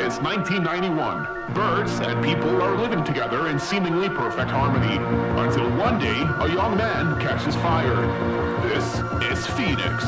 since 1991. Birds and people are living together in seemingly perfect harmony, until one day a young man catches fire. This is Phoenix.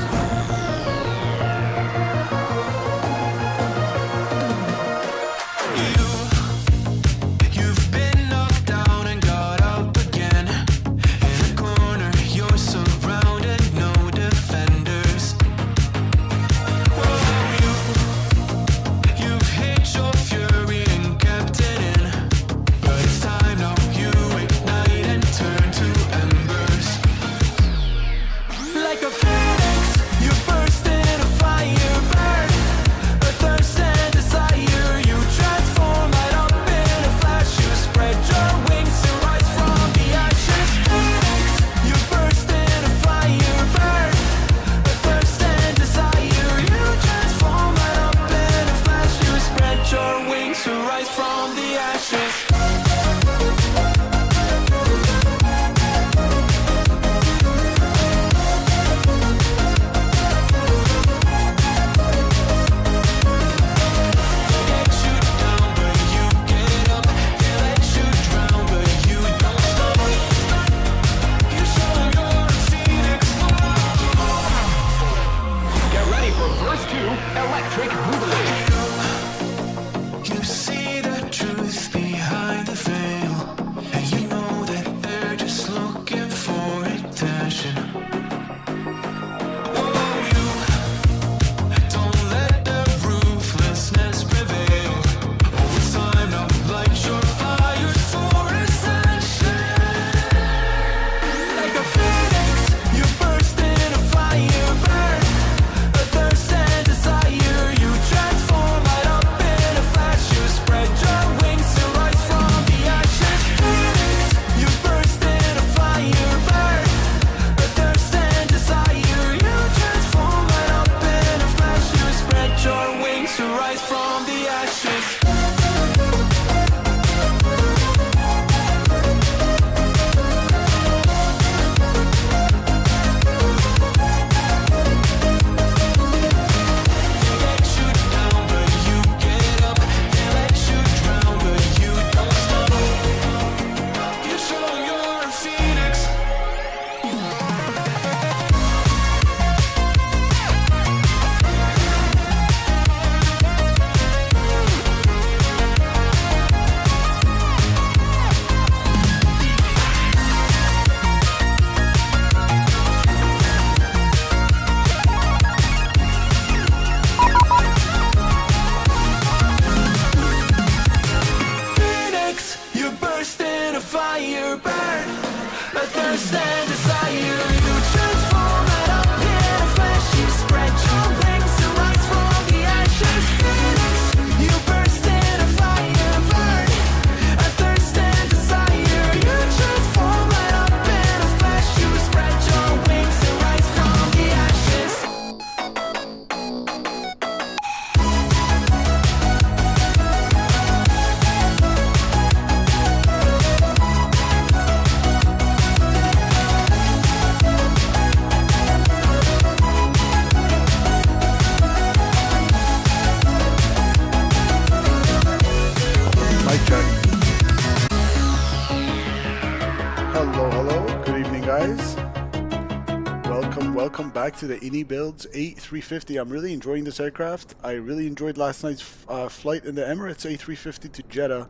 Welcome back to the IniBuilds A350. I'm really enjoying this aircraft. I really enjoyed last night's flight in the Emirates A350 to Jeddah,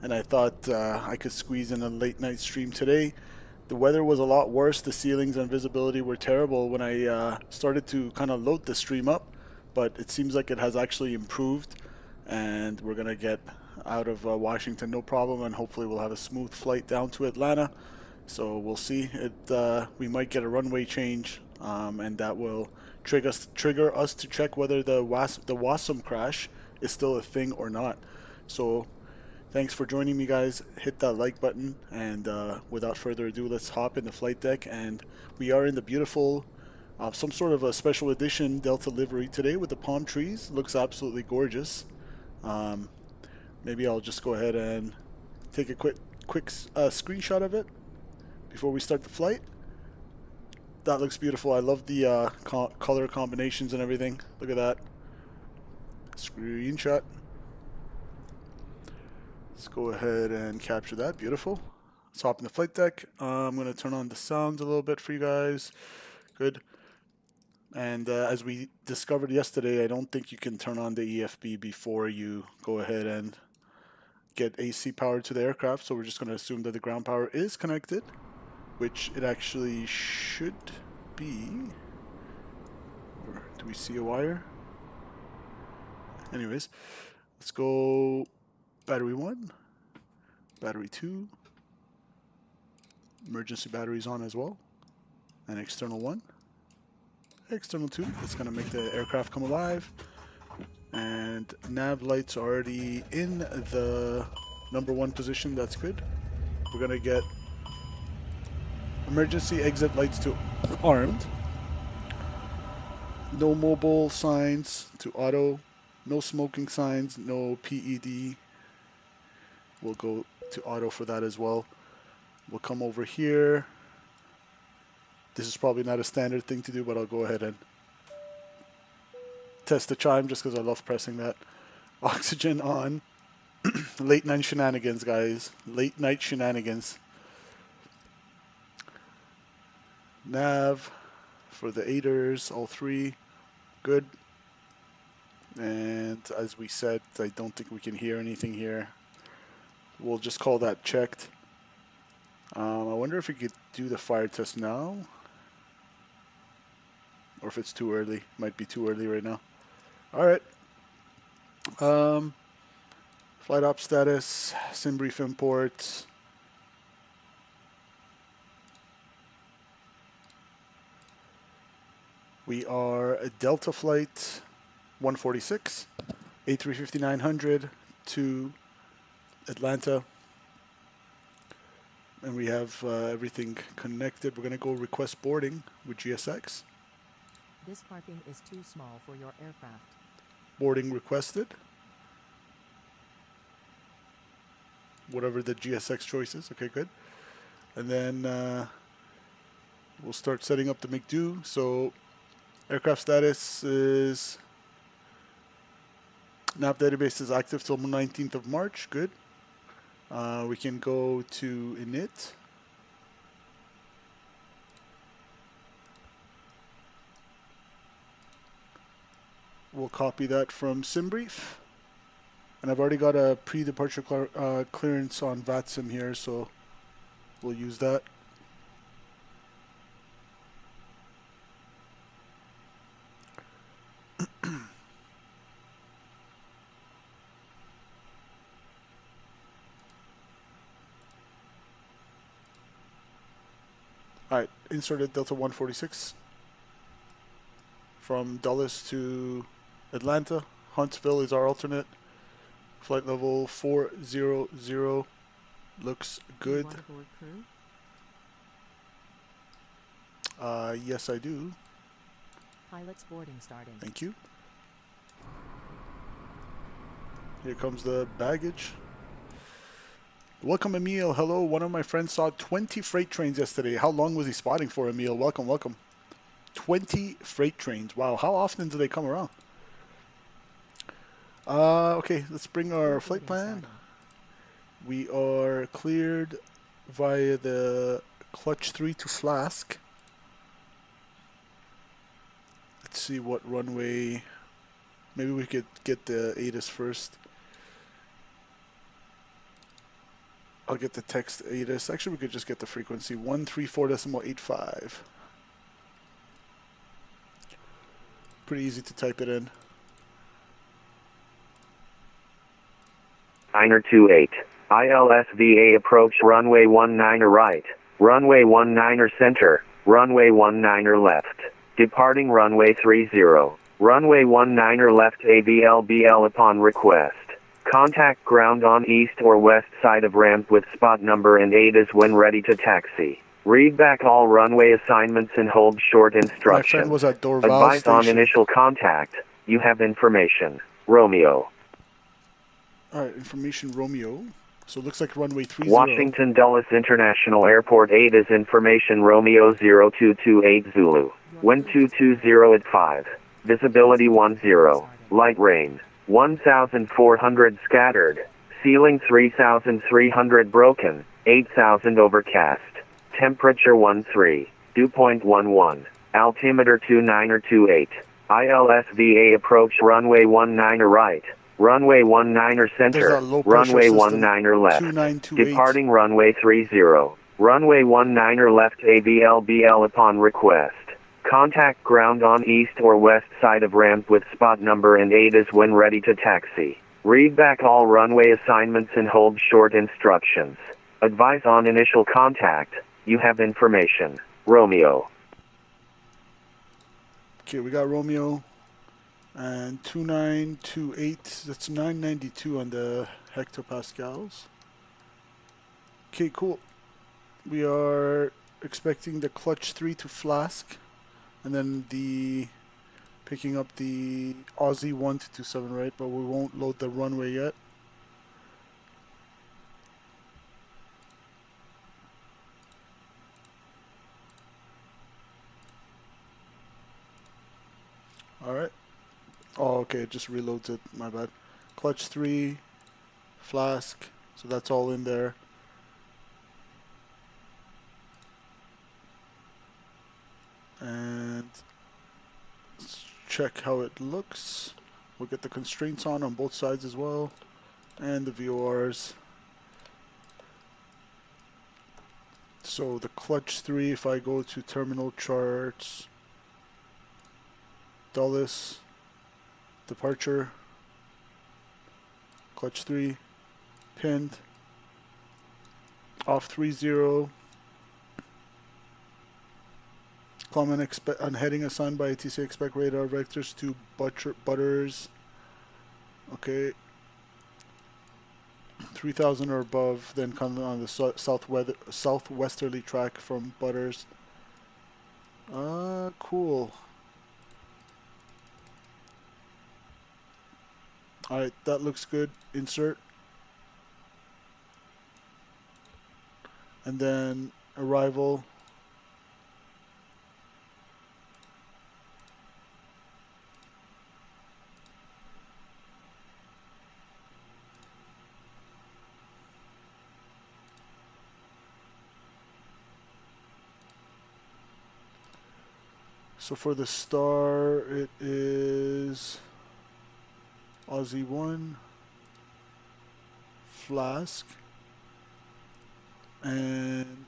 and I thought I could squeeze in a late night stream today. The weather was a lot worse. The ceilings and visibility were terrible when I started to kind of load the stream up, but it seems like it has actually improved, and we're gonna get out of Washington no problem, and hopefully we'll have a smooth flight down to Atlanta. So we'll see. We might get a runway change, and that will trigger us to check whether the VATSIM crash is still a thing or not. So thanks for joining me, guys. Hit that like button, and without further ado, let's hop in the flight deck. And we are in the beautiful, some sort of a special edition Delta livery today with the palm trees. Looks absolutely gorgeous. Maybe I'll just go ahead and take a quick screenshot of it before we start the flight. That looks beautiful. I love the color combinations and everything. Look at that. Screenshot. Let's go ahead and capture that. Beautiful. Let's hop in the flight deck. I'm going to turn on the sounds a little bit for you guys. Good. And as we discovered yesterday, I don't think you can turn on the EFB before you go ahead and get AC power to the aircraft. So we're just going to assume that the ground power is connected, which it actually should be. Or do we see a wire? Anyways, let's go battery 1, battery 2, emergency batteries on as well, and external 1, external 2. That's going to make the aircraft come alive. And nav lights are already in the number 1 position. That's good. We're going to get emergency exit lights to armed. No mobile signs to auto. No smoking signs. No PED. We'll go to auto for that as well. We'll come over here. This is probably not a standard thing to do, but I'll go ahead and test the chime just because I love pressing that. Oxygen on. Late night shenanigans, guys. Late night shenanigans. Nav for the aiders, all 3. Good. And as we said, I don't think we can hear anything here. We'll just call that checked. I wonder if we could do the fire test now. Or if it's too early. Might be too early right now. Alright. Flight op status, sim brief imports. We are a Delta Flight 146, A350-900 to Atlanta. And we have everything connected. We're going to go request boarding with GSX. This parking is too small for your aircraft. Boarding requested. Whatever the GSX choice is. Okay, good. And then we'll start setting up the McDo. So aircraft status is nav database is active till 19th of March. Good. We can go to init. We'll copy that from SimBrief. And I've already got a pre-departure clearance on VATSIM here, so we'll use that. Alright, inserted Delta 146 from Dulles to Atlanta. Huntsville is our alternate. Flight level 400 looks good. Yes, I do. Pilot's boarding starting. Thank you. Here comes the baggage. Welcome, Emil. Hello. One of my friends saw 20 freight trains yesterday. How long was he spotting for, Emil? Welcome, welcome. 20 freight trains. Wow. How often do they come around? Okay, let's bring our flight plan. We are cleared via the clutch 3 to Flask. Let's see what runway. Maybe we could get the ATIS first. I'll get the text ATIS. Actually, we could just get the frequency 134.85. Pretty easy to type it in. Niner 28. ILSVA approach runway 19 right. Runway 19 center. Runway 19 left. Departing runway 30. Runway 19 left ABL upon request. Contact ground on east or west side of ramp with spot number and ATIS when ready to taxi. Read back all runway assignments and hold short instructions. My friend was at Dorval Advise Station. on initial contact. You have information. Romeo. Alright, information Romeo. So it looks like runway 30. Washington Dulles International Airport ATIS information Romeo 0228 Zulu. Wind 220 at 5. Visibility 10. Light rain. 1,400 scattered. Ceiling 3,300 broken, 8,000 overcast. Temperature 13, dew point 11. Altimeter 2928. ILSVA approach runway 19 right. Runway 19 center. Runway 19 left. 2928. Departing runway 30. Runway 19 left ABLBL upon request. Contact ground on east or west side of ramp with spot number and ADAS when ready to taxi. Read back all runway assignments and hold short instructions. Advise on initial contact. You have information. Romeo. Okay, we got Romeo and 2928. That's 992 on the hectopascals. Okay, cool. We are expecting the clutch 3 to flask, and then the picking up the Aussie 1 to 27 right, but we won't load the runway yet. Alright. Oh, okay, it just reloads it. My bad. Clutch 3, flask. So that's all in there. And let's check how it looks. We'll get the constraints on both sides as well. And the VORs. So the clutch 3, if I go to terminal charts, Dulles, departure, clutch 3, pinned, off 30, climb on heading assigned by ATC, expect radar vectors to butters, okay, 3,000 or above, then come on the southwesterly track from butters. Cool. Alright, that looks good. Insert. And then arrival. So for the star, it is Aussie 1, flask, and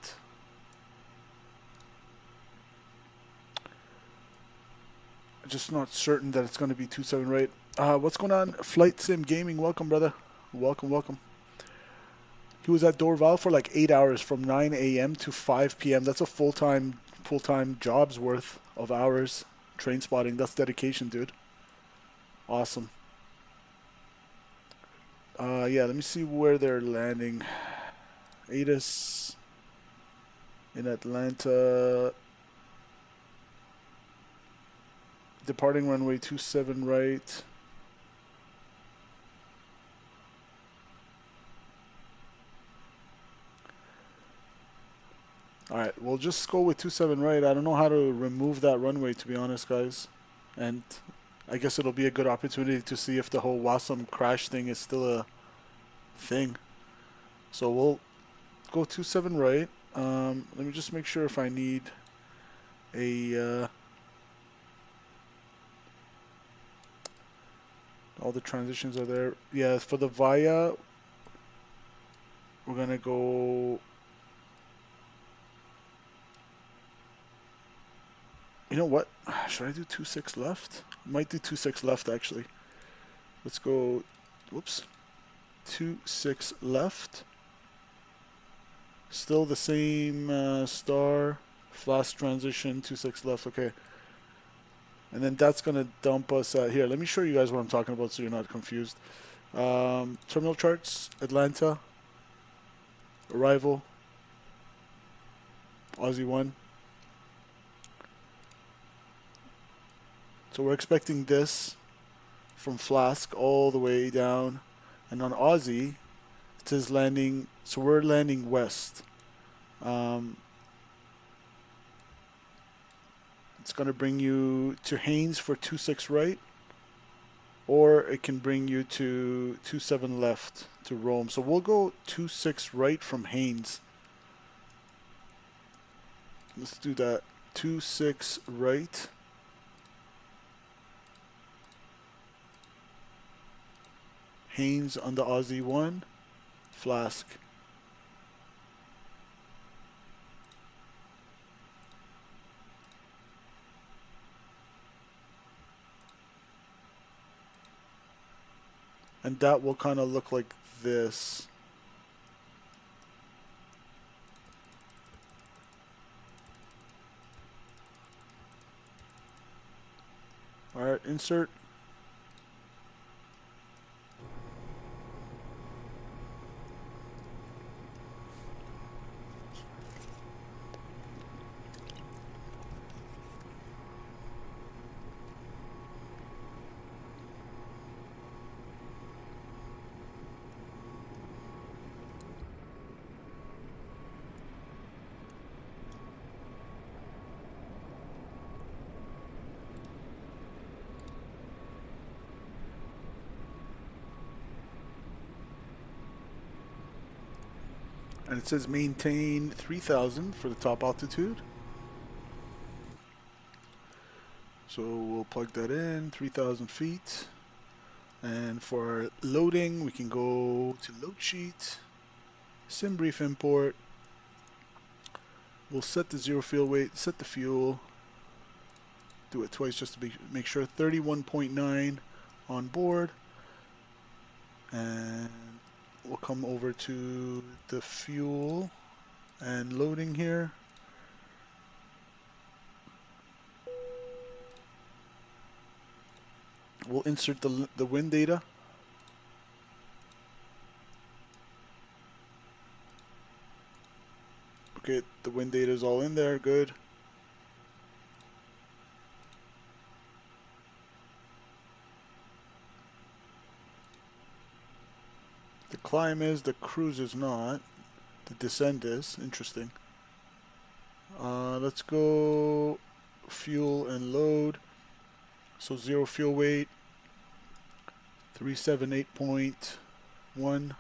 just not certain that it's going to be 27 right. What's going on? Flight Sim Gaming, welcome, brother. Welcome, welcome. He was at Dorval for like 8 hours from 9 a.m. to 5 p.m. That's a full-time job's worth of hours. Train spotting, that's dedication, dude. Awesome. Yeah, let me see where they're landing. ATIS in Atlanta. Departing runway 27 right. Alright, we'll just go with 27 right. I don't know how to remove that runway, to be honest, guys. And I guess it'll be a good opportunity to see if the whole VATSIM crash thing is still a thing. So we'll go 27 right. Let me just make sure if I need a all the transitions are there. Yeah, for the VIA, we're gonna go. You know what? Should I do 2-6 left? Might do 2-6 left actually. Let's go. Whoops. 2-6 left. Still the same star. Flash transition. 2-6 left. Okay. And then that's gonna dump us at here. Let me show you guys what I'm talking about so you're not confused. Terminal charts. Atlanta. Arrival. Aussie 1. So we're expecting this from Flask all the way down. And on Aussie, it says landing. So we're landing west. It's going to bring you to Haynes for 2-6 right. Or it can bring you to 2-7 left to Rome. So we'll go 26 right from Haynes. Let's do that. 26 right. Haynes on the Aussie 1. Flask. And that will kind of look like this. All right, insert. And it says maintain 3,000 for the top altitude. So we'll plug that in, 3,000 feet. And for loading, we can go to load sheet, sim brief import. We'll set the zero fuel weight, set the fuel. Do it twice just to make sure. 31.9 on board. And we'll come over to the fuel and loading here. We'll insert the wind data. Okay, the wind data is all in there, good. The climb is, the cruise is not. The descent is, interesting. Let's go fuel and load. So zero fuel weight, 378.1.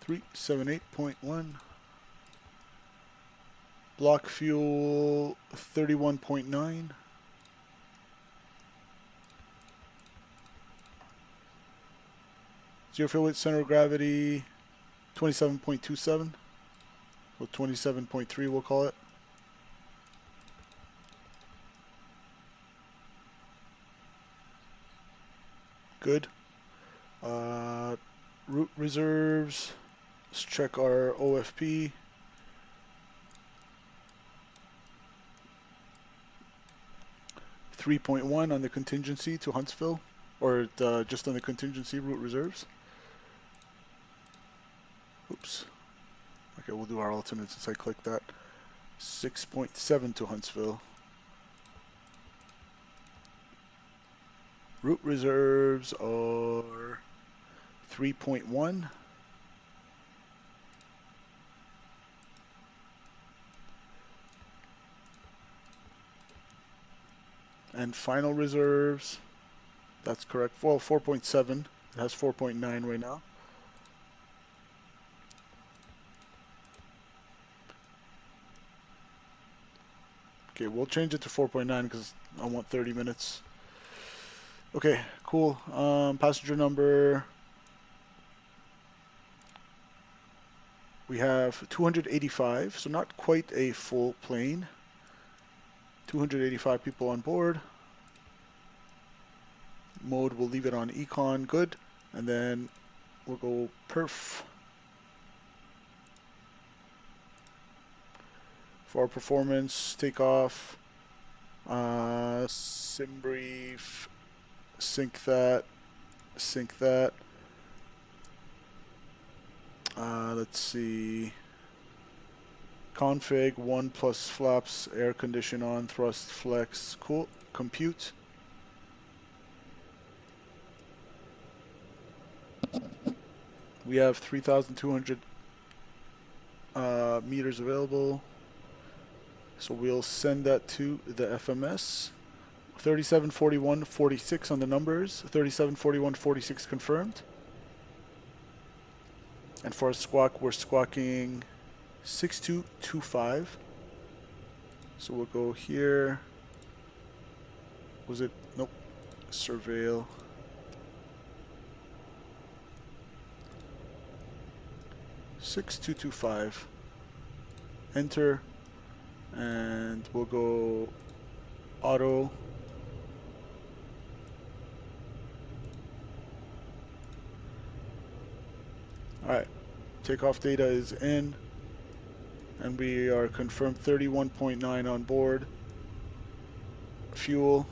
378.1. Block fuel 31.9. Zero fuel weight, center of gravity 27.27. Or 27.3 we'll call it. Good. Route reserves. Let's check our OFP. $3.1 on the contingency to Huntsville, or just on the contingency route reserves. Oops. Okay, we'll do our alternate since I clicked that. 6.7 to Huntsville. Route reserves are 3.1. And final reserves, that's correct. Well, 4.7. It has 4.9 right now. Okay, we'll change it to 4.9 because I want 30 minutes. Okay, cool. Passenger number. We have 285, so not quite a full plane. 285 people on board. Mode, we'll leave it on econ, good. And then we'll go perf. For our performance, takeoff, sim brief, sync that. Let's see. Config 1 plus flaps, air condition on, thrust flex, cool. Compute. We have 3,200 meters available. So we'll send that to the FMS 3741.46 on the numbers. 3741.46 confirmed. And for a squawk, we're squawking 6225. So we'll go here. Was it? Nope. Surveil. (6225). Enter. And we'll go auto. Alright. Takeoff data is in. And we are confirmed 31.9 on board. Fuel.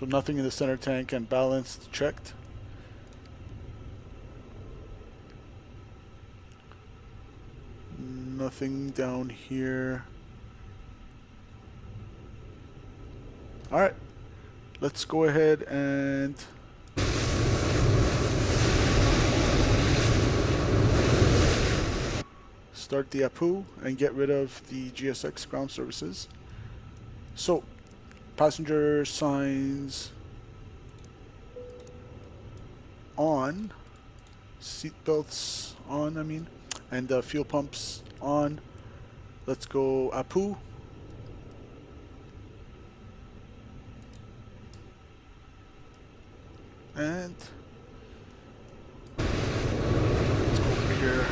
So nothing in the center tank and balanced checked. Nothing down here. Alright. Let's go ahead and start the APU and get rid of the GSX ground services. So, passenger signs on, seatbelts on, and fuel pumps on. Let's go APU. And let's go over here.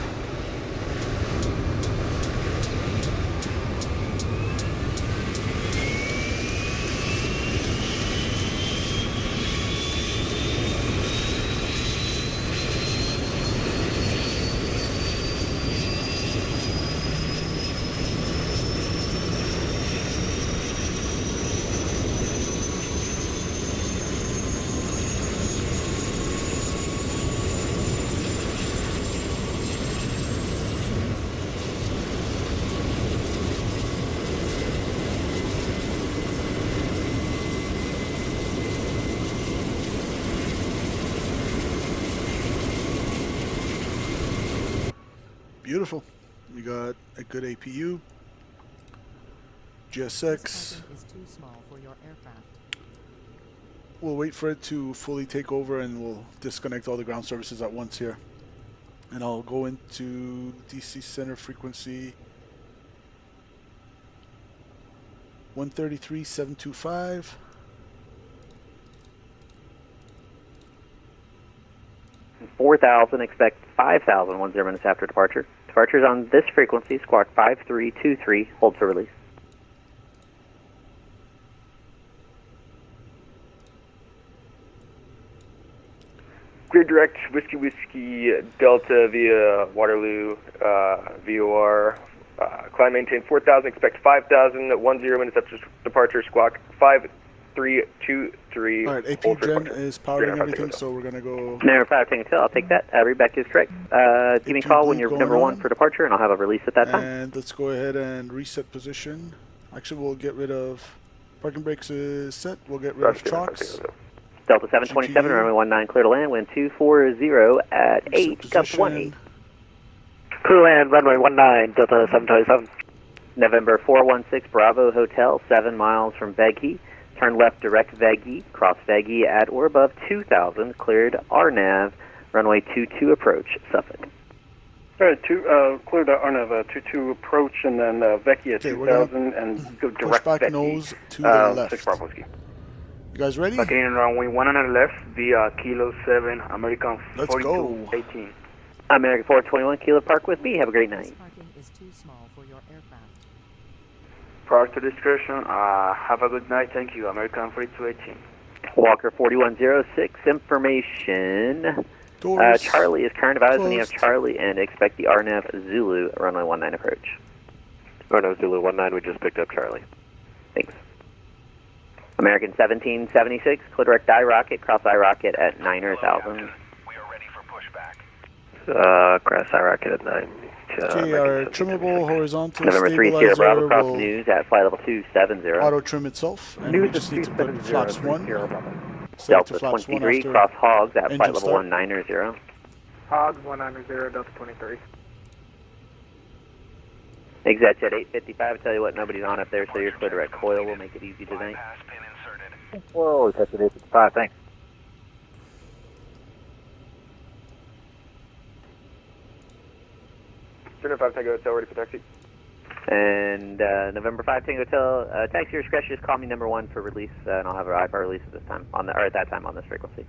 Beautiful. We got a good APU. GSX. This parking is too small for your aircraft. We'll wait for it to fully take over and we'll disconnect all the ground services at once here. And I'll go into DC center frequency 133.725. Expect 5,000 10 minutes after departure. Departures on this frequency, squawk 5323, hold for release. Clear direct, Whiskey, Delta via Waterloo, VOR. Climb maintain 4,000, expect 5,000 10 minutes after departure, squawk 5323. Alright, AP Gen is powering everything, so we're gonna go. Number 5, Tango Tail, I'll take that. Read back is correct. Give me a call when you're number 1 for departure, and I'll have a release at that time. And let's go ahead and reset position. Actually, we'll get rid of parking brakes is set. We'll get rid of chocks. Delta 727, runway 19, clear to land, wind 240 at 8, gust 18. Clear to land, runway 19, Delta 727. November 416, Bravo Hotel, 7 miles from Veggie. Turn left direct Veggie, cross Veggie at or above 2,000, cleared RNAV, runway 22 approach, Suffolk. Alright, cleared RNAV 22 approach, and then Vecchia 2000, and go direct push back Vecchi. nose to the left. 6 Bravo Whiskey. You guys ready? Again, runway 100 left via Kilo 7, American Let's go. 4218. American 421, Kilo Park with me. Have a great This night. parking is too small for your aircraft. Prior to discretion, have a good night. Thank you. American 4218. Walker 4106, information. Doors. Charlie is current advised when you have closed. Charlie and expect the RNAV Zulu runway 19 approach. RNAV Zulu 19, we just picked up Charlie. Thanks. American 1776, clear direct iRocket, cross iRocket at 9,000. We are ready for pushback. Cross iRocket at 9. Okay, our trimmable horizontal November 3 Sierra Bravo, cross will news at flight level 270. auto trim itself, and we just need to put flaps 1. Set Delta to flaps 1 23, after cross hogs at engine flight level start. 190. Hogs 190, Delta 23. ExactJet 855, I tell you what, nobody's on up there, so you're clear direct coil. We'll make it easy tonight. Whoa, that's at 855, thanks. Center 5 Tango Hotel, ready for taxi. And November 5 Tango Hotel, taxi or discretion, just call me number 1 for release, and I'll have our IFR release at this time, or at that time on this frequency.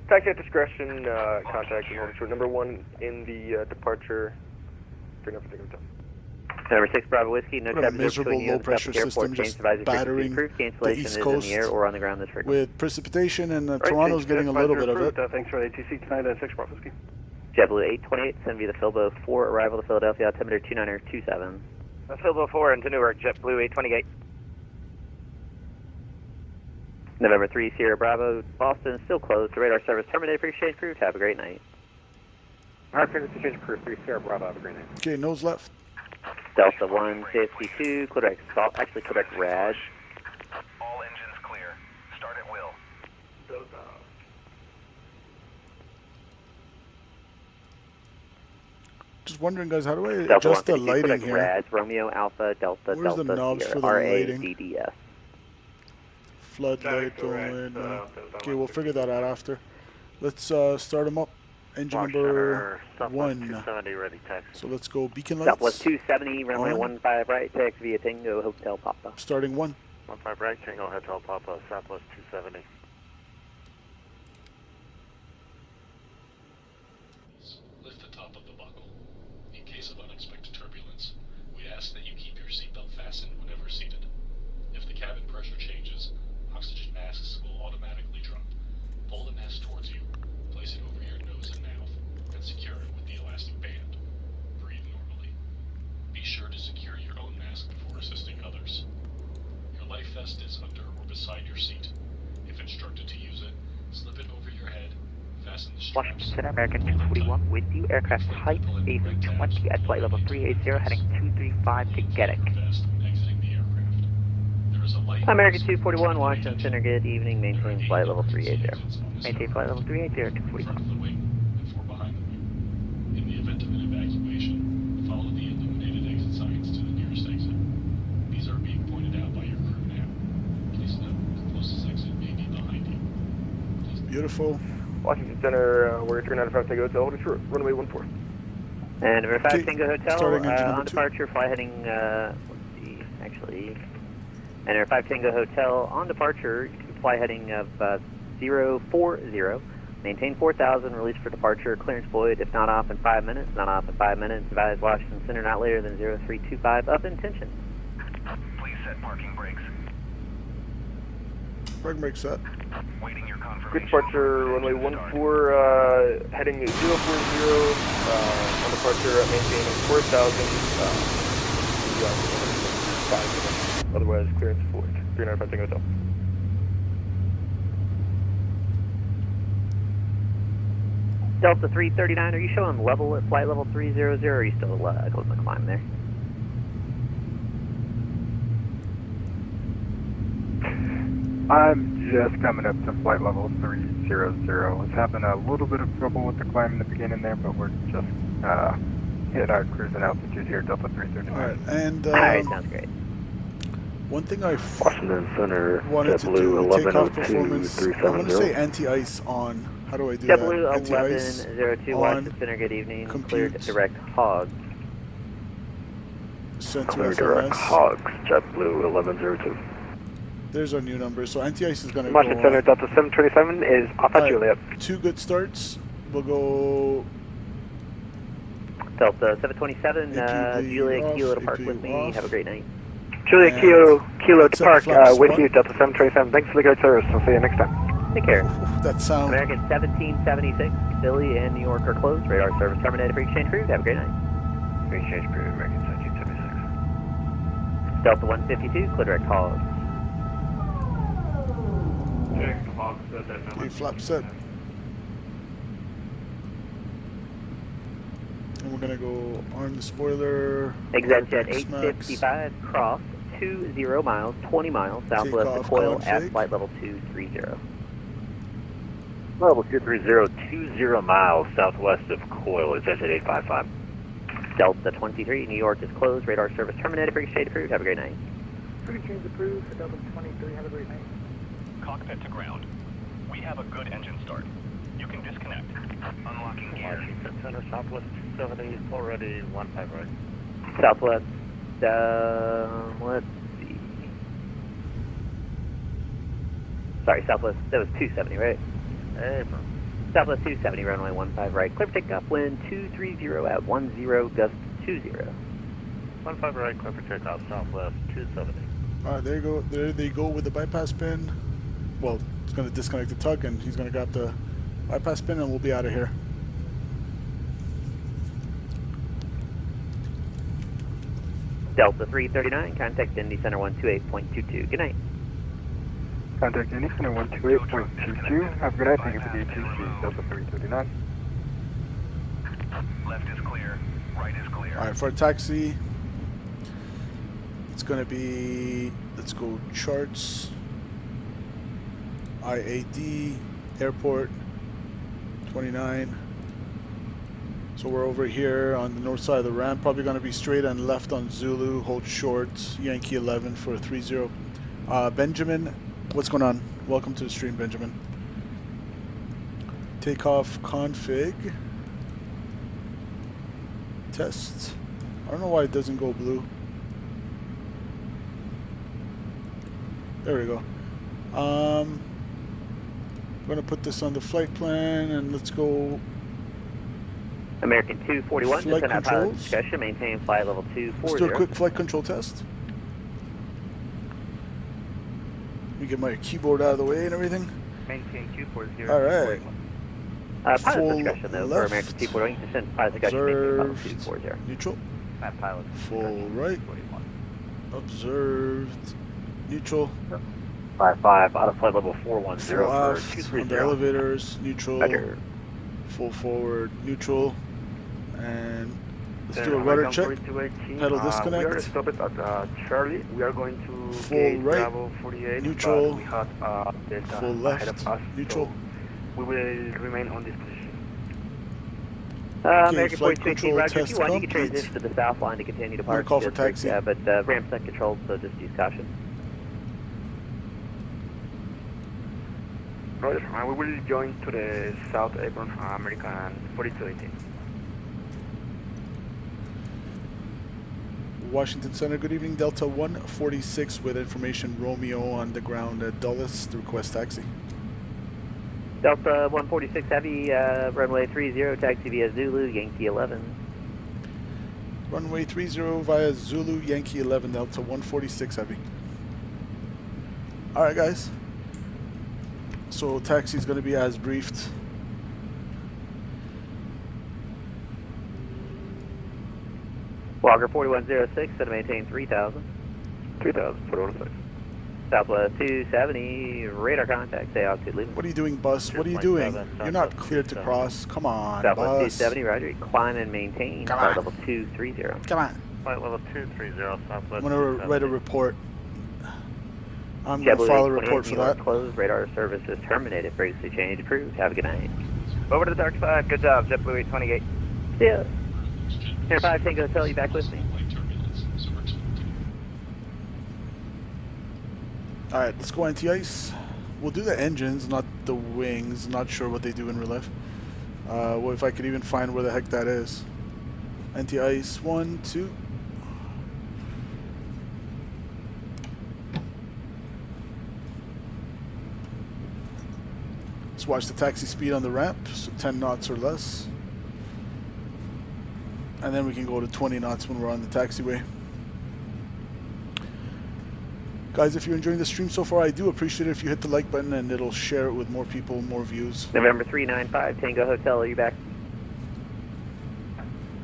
Taxi at discretion, contact and hold short. Number 1 in the departure. Turn up for Tango Hotel. Number 6 Bravo Whiskey, no What a traffic miserable between you and low-pressure Suffolk system Airport. just Change advisory battering frequency approved. the Cancellation East is Coast in the air or on the ground this frequency. with precipitation, and Right, Toronto's getting a little bit of it. Thanks for ATC tonight at 6 Bravo Whiskey. JetBlue 828, send via the Philbo 4, arrival to Philadelphia, altimeter 2927. Philbo 4 into Newark, JetBlue 828. November 3 Sierra Bravo, Boston, still closed. The radar service terminated for exchange crew. Have a great night. Hartsfield exchange crew 3 Sierra Bravo, have a great night. Okay, nose left. Delta 152, clear direct, actually clear direct RAD. All engines clear. Start at will. Just wondering, guys, how do I Delta adjust the 152, clear lighting direct here? RAD, Romeo Alpha Delta Where's the Delta knobs Sierra, for the lighting? RADDS. Floodlight on. Okay, we'll figure that out after. Let's start them up. Engine number 1. 270 ready, taxi. So let's go beacon lights. Southwest 270, runway On. 15 right, taxi via Tango Hotel Papa. Starting 1. 15 right, Tango Hotel Papa, Southwest 270. Lift the top of the buckle. In case of unexpected turbulence, we ask that you keep your seatbelt fastened whenever seated. If the cabin pressure changes, oxygen masks will automatically drop. Pull the mask towards you, place it over your nose and mouth, and secure it with the elastic band. Breathe normally. Be sure to secure your own mask before assisting others. Your life vest is under or beside your seat. If instructed to use it, slip it over your head, fasten the straps. Washington Center, American 241 with you. Aircraft type A320 at flight level 380, heading 235 to Getic. American 241, Washington Center, good evening. Maintain flight level 380. Maintain flight level 380, 241. In the event of an evacuation, follow the illuminated exit signs to the nearest exit. These are being pointed out by your crew now. Please note, the closest exit may be behind you. Beautiful. Washington Center, we're turning out of 5 Tango Hotel, hold short. Runway 14. And number 5 Tango Hotel, starting engine on number 2. departure, fly heading, let's see, actually. And number 5 Tango Hotel, on departure, fly heading of 040. Maintain 4,000, release for departure, clearance void, if not off in 5 minutes, not off in 5 minutes, advise Washington Center not later than 0325, up intention. Please set parking brakes. Parking brake set. Waiting your confirmation. Good departure, runway 14, heading 040, on departure, maintaining 4,000, 5 minutes. Otherwise, clearance void. 395 Tango Hotel. Delta 339, are you showing level at flight level 300, or are you still closing the climb there? I'm just coming up to flight level 300. Was having a little bit of trouble with the climb in the beginning there, but we're just hitting our cruising altitude here, Delta 339. Alright, and Alright, sounds great. one thing I Washington Center, wanted to JetBlue do, takeoff 1102 performance, I want to say 370. anti-ice on. How do I do that? JetBlue Anti-ice 1102, Washington Center, good evening. Cleared direct hogs. Center Clear direct FMS. hogs, JetBlue 1102. There's our new number. So anti-ice is going to go Washington Center, Delta 727 is off at Juliet. 2 good starts. We'll go Delta 727, APB Juliet off, Kilo to park APU with me. off. Have a great night. Juliet Kilo to set park flaps with 1. you, Delta 727. Thanks for the great service. I'll see you next time. Take care. That sound. American 1776, Philly and New York are closed. Radar service terminated for exchange crew. Have a great night. Exchange crew, American 1776. Delta 152, clear direct hogs. Check the hogs at that number. Okay, flap set. And we're going to go arm the spoiler. ExactJet Max. 855, cross 20 miles, 20 miles, southwest of Takeoff Coil config. at flight level 230. Level 230, 20 miles southwest of Coil. It's at 855. Delta 23, New York is closed. Radar service terminated. Brig shade approved. Have a great night. Brig change approved for Delta 23. Have a great night. Cockpit to ground. We have a good engine start. You can disconnect. Unlocking gear. Washington Center, Southwest 270, already 15 right. Southwest, let's see. Sorry, Southwest, that was 270, right? Affirm. Southwest 270, runway 15 right. Clear for takeoff, wind 230 at 10, gust 20. 15 right, clear for takeoff, Southwest 270. Alright, there you go. There they go with the bypass pin. Well, it's going to disconnect the tug and he's going to grab the bypass pin and we'll be out of here. Delta 339, contact Indy Center 128.22. Good night. Contact Indy Center 128.22. Have a good night. Thank you for the ATC. Delta 339. Left is clear. Right is clear. Alright, for a taxi, it's going to be, let's go charts, IAD, airport, 29. So we're over here on the north side of the ramp, probably going to be straight and left on Zulu, hold short, Yankee 11 for 30. Benjamin, what's going on? Welcome to the stream, Benjamin. Takeoff config. Test. I don't know why it doesn't go blue. There we go. I'm going to put this on the flight plan and let's go. American 241, Flight descend out pilot controls. discretion, maintain flight level 240. Let's do a quick flight control test. Let me get my keyboard out of the way and everything. Maintain 240. Alright. Pilot Full discretion though, for left. American 241, descend pilot discretion, maintain level Observed. 240. Neutral. Pilot Full right. Observed. Neutral. 55, out of flight level 410 Full for aft. On 230. the elevators. Neutral. Roger. Full forward. Neutral. And let's do a rudder check. Pedal We are disconnect. stopped at Charlie. We are going to Full gate right. Bravo 48. Neutral. But we have Delta Full ahead left. of us. Neutral. So we will remain on this position. American flight 4218, control Roger. If test you want, you can complete. transition to the south line to continue to I'm gonna park. call for taxi. Yeah, but ramp's not controlled, so just use caution. Roger. We will join to the South Apron American 4218. Washington Center, good evening. Delta 146 with information Romeo on the ground at Dulles to request taxi. Delta 146 Heavy, runway 30, taxi via Zulu, Yankee 11. Runway 30 via Zulu, Yankee 11, Delta 146 Heavy. Alright guys, so taxi is going to be as briefed. Walker 4106, set to maintain 3000. 3000, 4106. Southwest 270, radar contact, stay altitude leaving. What are you doing, bus? What are you doing? You're not cleared to cross. Come on, Southwest bus. 270, roger. Climb and maintain, Come flight on. level 230. Come on. Flight level 230, Southwest I'm going to write a report. I'm going to JetBlue file a 828, report for New York that. closed, radar services terminated, previously changed, approved. Have a good night. Over to the dark side. Good job, JetBlue 828. See ya. Air 5 Tango Hotel, you back with me? Alright, let's go anti-ice. We'll do the engines, not the wings. Not sure what they do in real life. Well, if I could even find where the heck that is. Anti-ice, 1, 2. Let's watch the taxi speed on the ramp, so 10 knots or less. And then we can go to 20 knots when we're on the taxiway. Guys, if you're enjoying the stream so far, I do appreciate it if you hit the like button and it'll share it with more people, more views. November 395 Tango Hotel, are you back?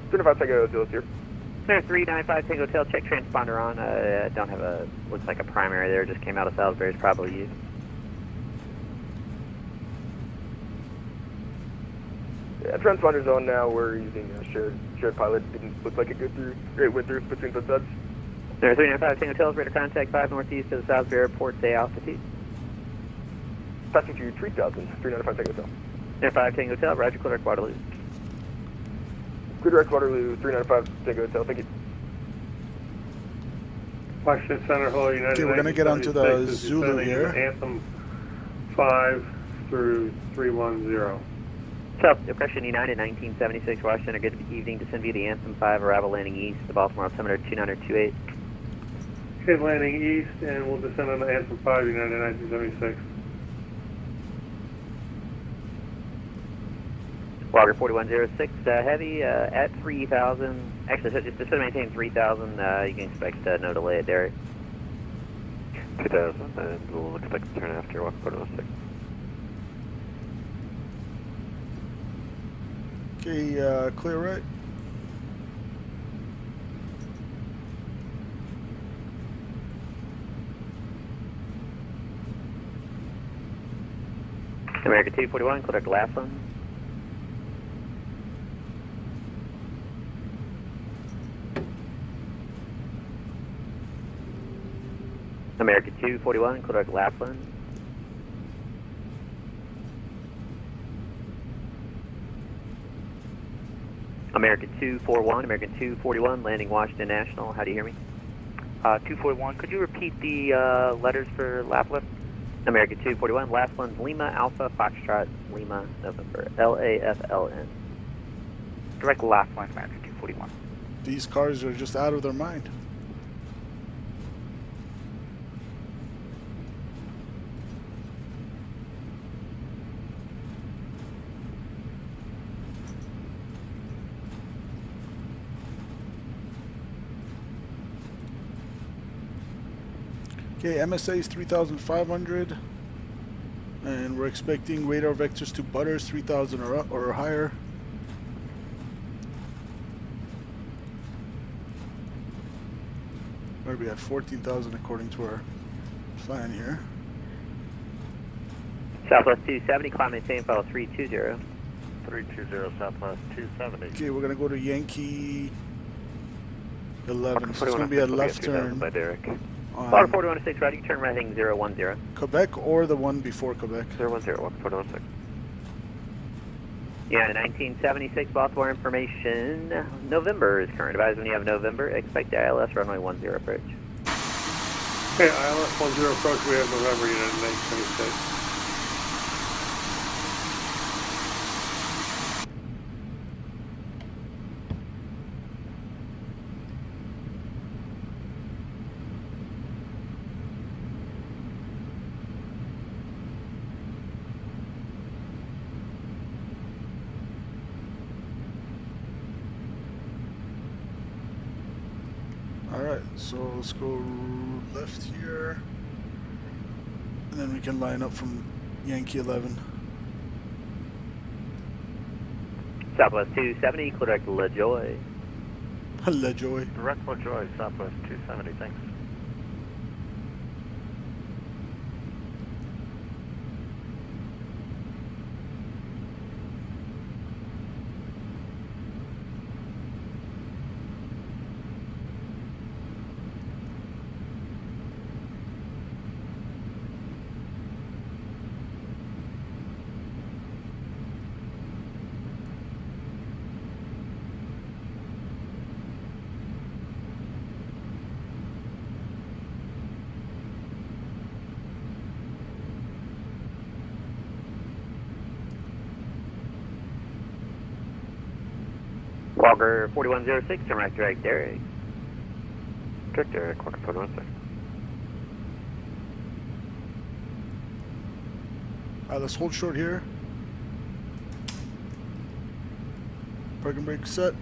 395 Tango Hotel here. November 395 Tango Hotel, check transponder on. Don't have a, looks like a primary there, just came out of Salisbury, it's probably you. Yeah, transponder's on now. We're using a shared pilot. Didn't look like it went through between both sides. Number 395 Tango Hotel, radar contact 5 northeast of the Salisbury Airport, stay altitude. Passing to 3000, 395 Tango Hotel. Number 5 Tango Hotel, roger, clear Guadalupe. Clear direct Waterloo 395 Tango Hotel. Thank you. Washington Center Hall, United. Okay, we're going to get onto the Zulu here. Anthem 5 through 310. South Depression United 1976 Washington. Good evening. Descend via the Anthem 5 arrival landing east to Baltimore altimeter 2928. Okay, landing east, and we'll descend on the Anthem 5 United 1976. Walker 4106 heavy at 3000. Actually, so just to maintain 3000. You can expect no delay at Derek. 2000, and we'll expect to turn after Walker 4106. Okay, clear right. America 241, clear to Laughlin. America 241, clear to Laughlin. American 241, American 241, landing Washington National. How do you hear me? 241, could you repeat the letters for Laughlin? American 241, Laughlin, Lima, Alpha, Foxtrot, Lima, November, LAFLN. Direct Laughlin, American 241. These cars are just out of their mind. Okay, MSA is 3,500, and we're expecting radar vectors to butters 3,000 or higher. We're going to be at 14,000 according to our plan here. Southwest 270, climb maintain file 320. 320, Southwest 270. Okay, we're going to go to Yankee 11, so it's going to be a left turn. By Derek. Walker 4106, right, you turn right heading 010. Quebec or the one before Quebec? 010, Walker 4106. Yeah, 1976 Baltimore information. November is current. Advise when you have November. Expect ILS runway 10 approach. Okay, ILS 10 approach. We have November United 1976. Alright, so let's go left here, and then we can line up from Yankee 11. Southwest 270, clear direct LaJoy. LaJoy. Direct LaJoy, Southwest 270, thanks. Walker 4106, turn right direct Derek. Direct Derek, Walker 4106. Alright, let's hold short here. Parking brake set.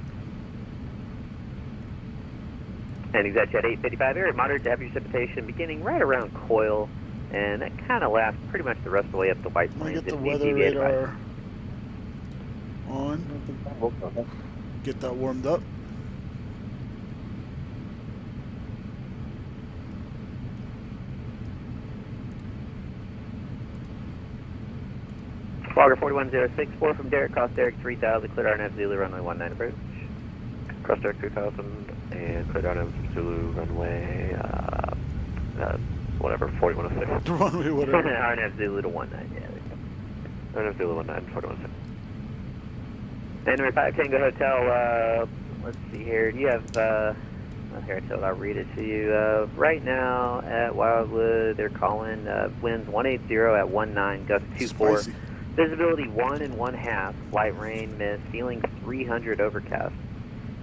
And exact jet 855, very moderate to heavy precipitation beginning right around Coil, and that kind of lasts pretty much the rest of the way up to White Plains. Get the weather radar on. Get that warmed up. Walker 41064 from Derek, cross Derek 3000, clear RNF Zulu runway 19 approach. Cross Derek 3000 and clear RNF Zulu runway, whatever, 4106. Runway whatever. RNF Zulu to 19, yeah. There we go. RNF Zulu to 19, 4106. January 5 Tango Hotel, let's see here. Do you have, here, I'll read it to you. Right now at Wildwood, they're calling winds 180 at 19, gust 24. Spicy. Visibility 1 1/2, light rain, mist, feeling 300 overcast.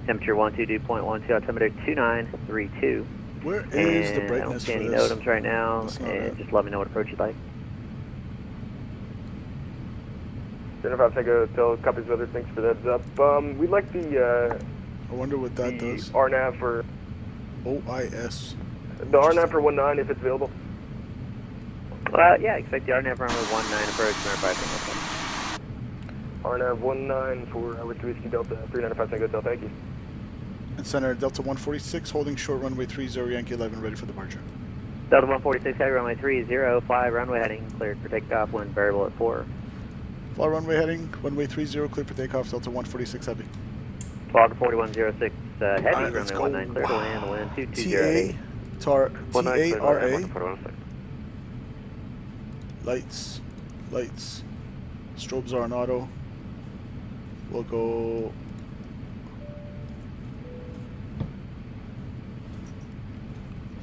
Temperature 122.12, altimeter 2932. Where is the I don't brightness see for any this? NOTAMs right now, That's not and it. just let me know what approach you'd like. Jennifer, Tango Hotel, copies weather, thanks for that up. We'd like the, I wonder what that does. RNAV for... OIS. The RNAV for 19 if it's available. Yeah, expect the RNAV runway 19 approach, January 5 Tango Hotel. RNAV 19 for Whiskey Whiskey Delta, 395 Tango Hotel, thank you. And center Delta 146, holding short runway 30, Yankee 11, ready for departure. Delta 146, heavy runway 30, fly runway heading, cleared for takeoff, wind variable at 4. Fly runway heading, runway 30, clear for takeoff, Delta 146 heavy. Fog 4106, heavy, Right, let's runway go. 19, clear to land, wind 2208. T-A-R-A. Lights. Strobes are on auto. We'll go...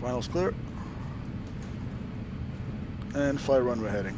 Finals clear. And fly runway heading.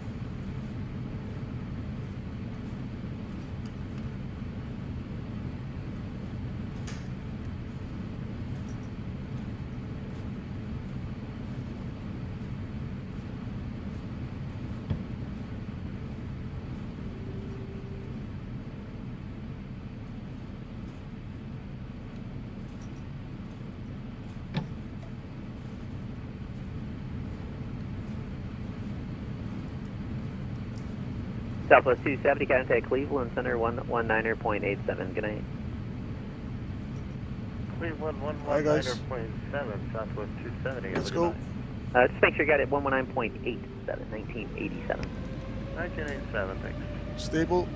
Southwest 270, contact Cleveland Center 119.87. Good night. Cleveland Hi, guys. 119.7, Southwest 270. Let's go. Just make sure you got it 119.87, 1987. 1987, thanks. Stable.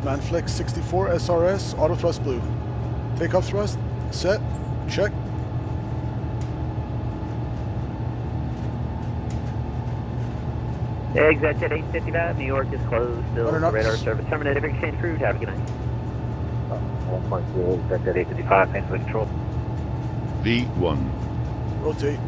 Manflex 64 SRS, auto thrust blue. Takeoff thrust, set, check. Exit at 855, New York is closed, still radar service terminated, exchange crew, have a good night. 1.0, exit at 855, thanks for the control. V1. Rotate.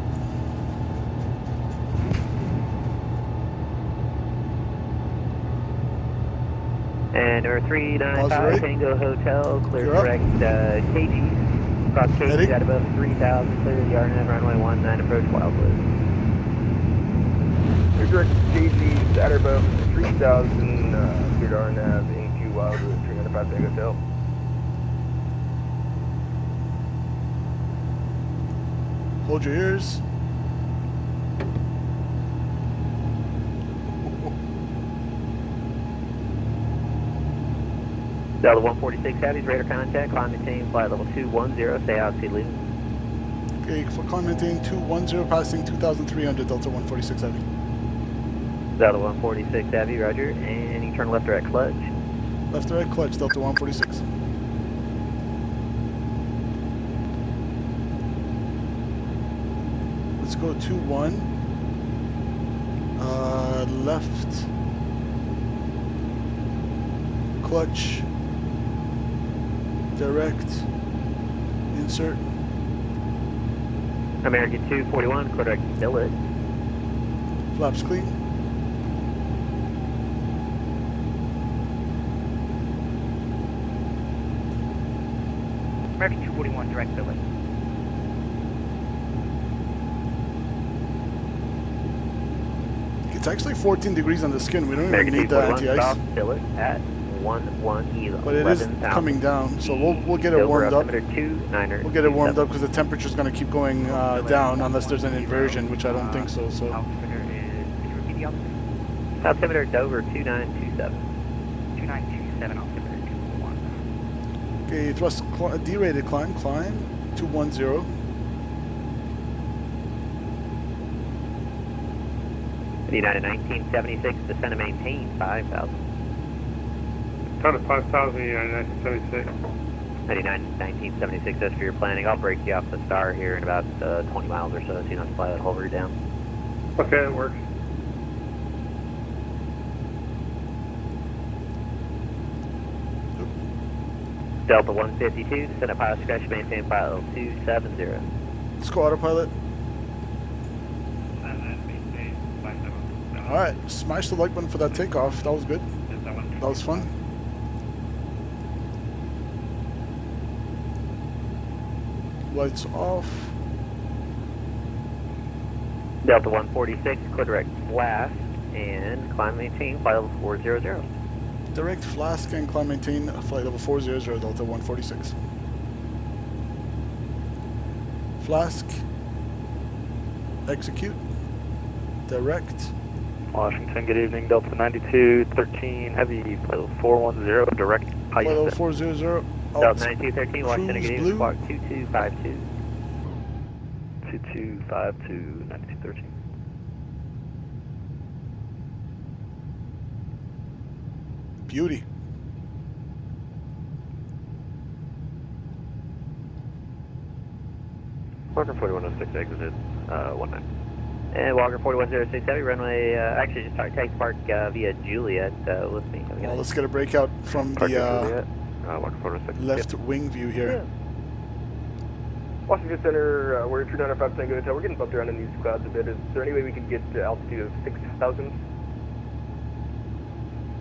And number 395, Tango Hotel, clear correct KG. Cross KG at above 3,000, clear the RNAV runway 19, approach Wildwood. Direct KG's at or above 3,000, cleared RNAV into Wildwood, 395 Tango Hotel. Hold your ears. Delta 146 Heavy's radar contact, climb maintain, flight level 210, stay out, leaving. Okay, for climb maintain 210, passing 2,300, Delta 146 Heavy. Delta 146 Heavy, roger, and you turn left or right clutch. Left or right clutch, Delta 146. Let's go 2-1. Left. Clutch. Direct. Insert. American 241, correct billet. Flaps clean. American 241, direct billet. It's actually 14 degrees on the skin. We don't even American need the 241, anti-ice. soft billet at 11 But it is coming down, so we'll get it warmed up. We'll get it warmed up because the temperature is going to keep going down unless there's an inversion, which I don't think so. Altimeter Dover 2927. 2927, altimeter 241. Okay, thrust D-rated climb 210. United 1976, descend and maintain 5,000. Down to 5,000, United 1976. 1976, as for your planning, I'll break you off the star here in about 20 miles or so, so you don't have to fly that whole route down. Okay, that works. Delta 152, descend at pilot discretion, maintain flight level 270. Let's go autopilot. Alright, smash the like button for that takeoff. That was good. That was fun. Lights off. Delta 146, clear direct flask and climb maintain flight level 400. Direct flask and climb maintain flight level 400, Delta 146. Flask. Execute. Direct. Washington, good evening. Delta 9213, heavy, flight level 410, direct. Flight level 400. Delta 9213, Washington, good evening. Blue. Squawk 2252. 2252, 9213. Beauty. Walker 4106 exited 19. And Walker 4106 Heavy, runway, actually just take park via Juliet with me. Well, let's get a breakout from the left wing view here. Washington Center, we're 3905 Tango Hotel. We're getting bumped around in these clouds a bit. Is there any way we can get altitude of 6,000?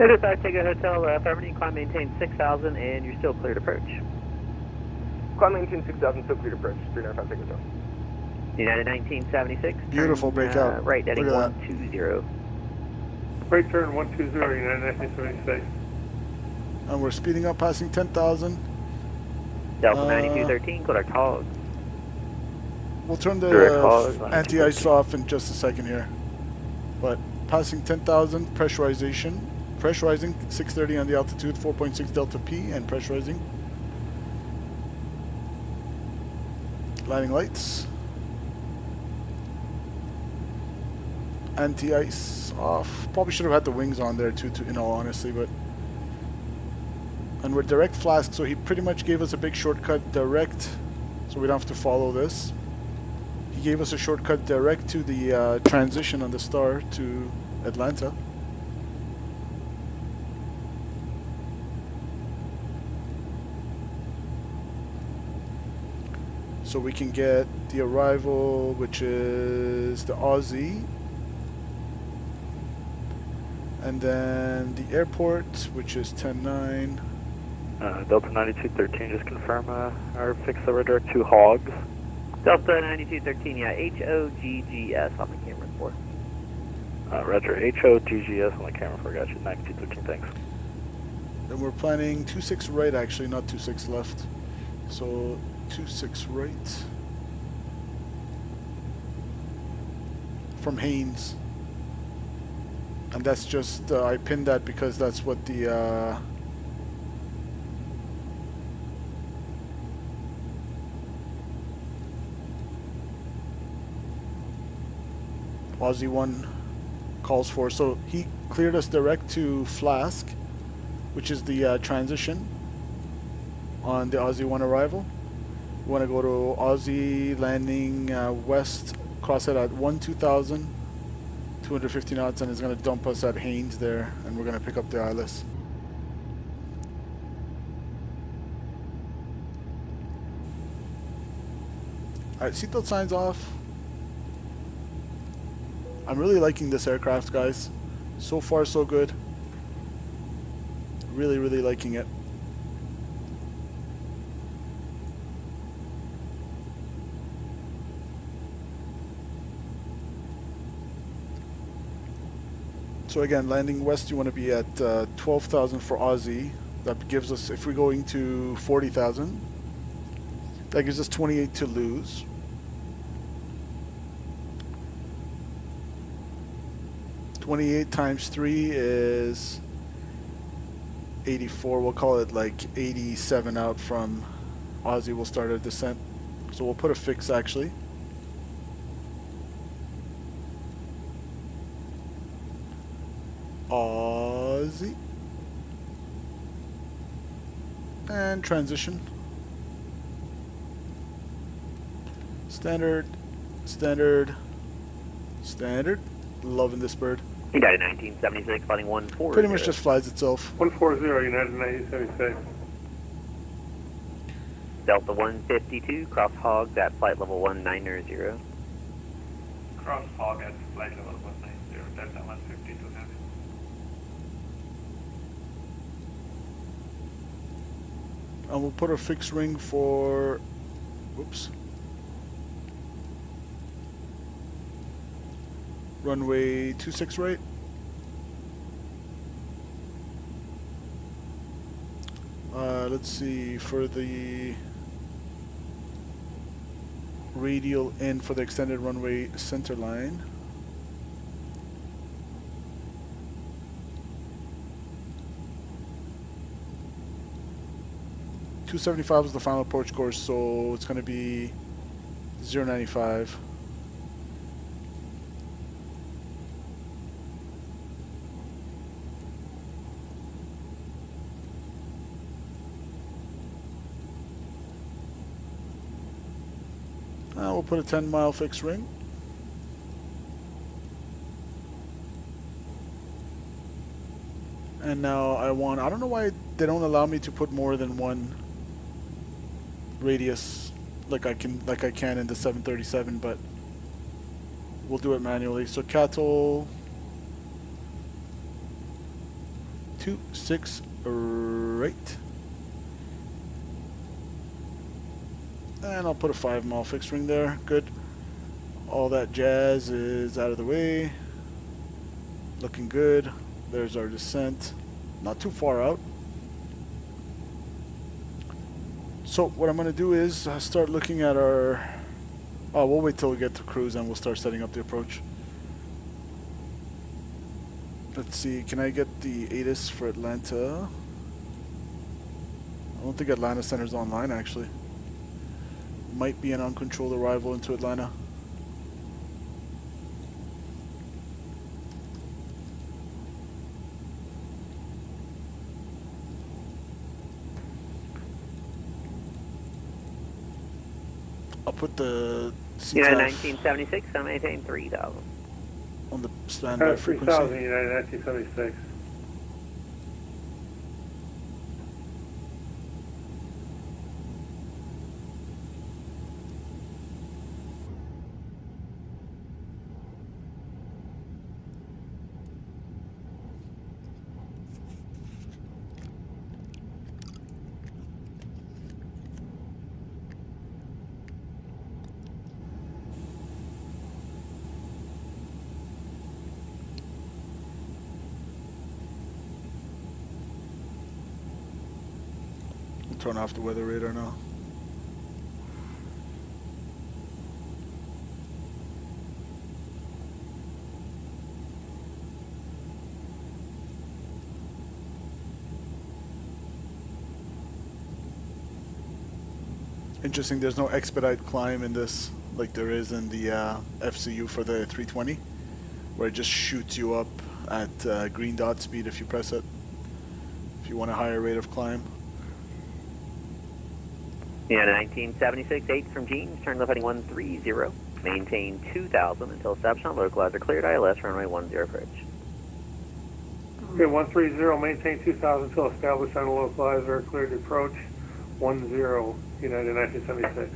If I take a hotel, affirmative, climb maintain 6,000, and you're still clear to approach. Climb maintain 6,000, still clear to approach. 3905 Tango Hotel. United 1976. Beautiful breakout. Right, heading Look at 120. Right turn 120, United 1976. And we're speeding up, passing 10,000. Delta 9213, clear our call. We'll turn Direct the call, anti-ice off in just a second here. But passing 10,000, pressurization. Pressurizing, 630 on the altitude, 4.6 Delta P, and pressurizing. Landing lights. Anti-ice off. Probably should have had the wings on there too, in all honesty, but... And we're direct flask, so he pretty much gave us a big shortcut direct, so we don't have to follow this. He gave us a shortcut direct to the transition on the Star to Atlanta. So we can get the arrival, which is the Aussie. And then the airport, which is 10-9. Delta 9213, just confirm our fix the redirect to Hogs. Delta 9213, yeah, HOGGS on the camera for. Roger, HOGGS on the camera for, gotcha, 9213, thanks. And we're planning 26 right, actually, not 26 left. So 26 right. From Haynes. And that's just, I pinned that because that's what the, Aussie 1 calls for. So he cleared us direct to Flask, which is the transition on the Aussie 1 arrival. We want to go to Aussie landing west, crosshead at 12,000, 250 knots, and it's going to dump us at Haynes there, and we're going to pick up the ILS. Alright, seatbelt signs off. I'm really liking this aircraft, guys. So far, so good. Really, really liking it. So again, landing west, you want to be at 12,000 for Aussie. That gives us, if we're going to 40,000, that gives us 28 to lose. $28 times 3 is 84. We'll call it like 87 out from Aussie. We'll start our descent. So we'll put a fix actually. Aussie. And transition. Standard. Standard. Standard. Loving this bird. United 1976, flying 140. Pretty much just flies itself. 140, United 1976. Delta 152, cross hogs at flight level 190. Cross hog at flight level 190, Delta 152 heavy. And we'll put a fixed ring for, whoops, runway 26 right. Let's see, for the radial in for the extended runway center line. .275 is the final approach course, so it's going to be 095. We'll put a 10-mile fixed ring. And now I don't know why they don't allow me to put more than one radius like I can in the 737, but we'll do it manually. So KATL 26 right. And I'll put a 5-mile fixed ring there. Good. All that jazz is out of the way. Looking good. There's our descent. Not too far out. So what I'm going to do is start looking at our... Oh, we'll wait till we get to cruise and we'll start setting up the approach. Let's see. Can I get the ATIS for Atlanta? I don't think Atlanta Center's online, actually. Might be an uncontrolled arrival into Atlanta. I'll put the United 1976, I'm maintaining 3000. On the standby frequency. 3000, United 1976. Turn off the weather radar now. Interesting, there's no expedite climb in this like there is in the FCU for the 320, where it just shoots you up at green dot speed if you press it, if you want a higher rate of climb. Yeah, 1976, 8 from Jeans, turn left heading 130, maintain 2000 until establishment, localizer cleared, ILS, runway 10 approach. Okay, 130, maintain 2000 until established on localizer, cleared approach, 10, United 1976.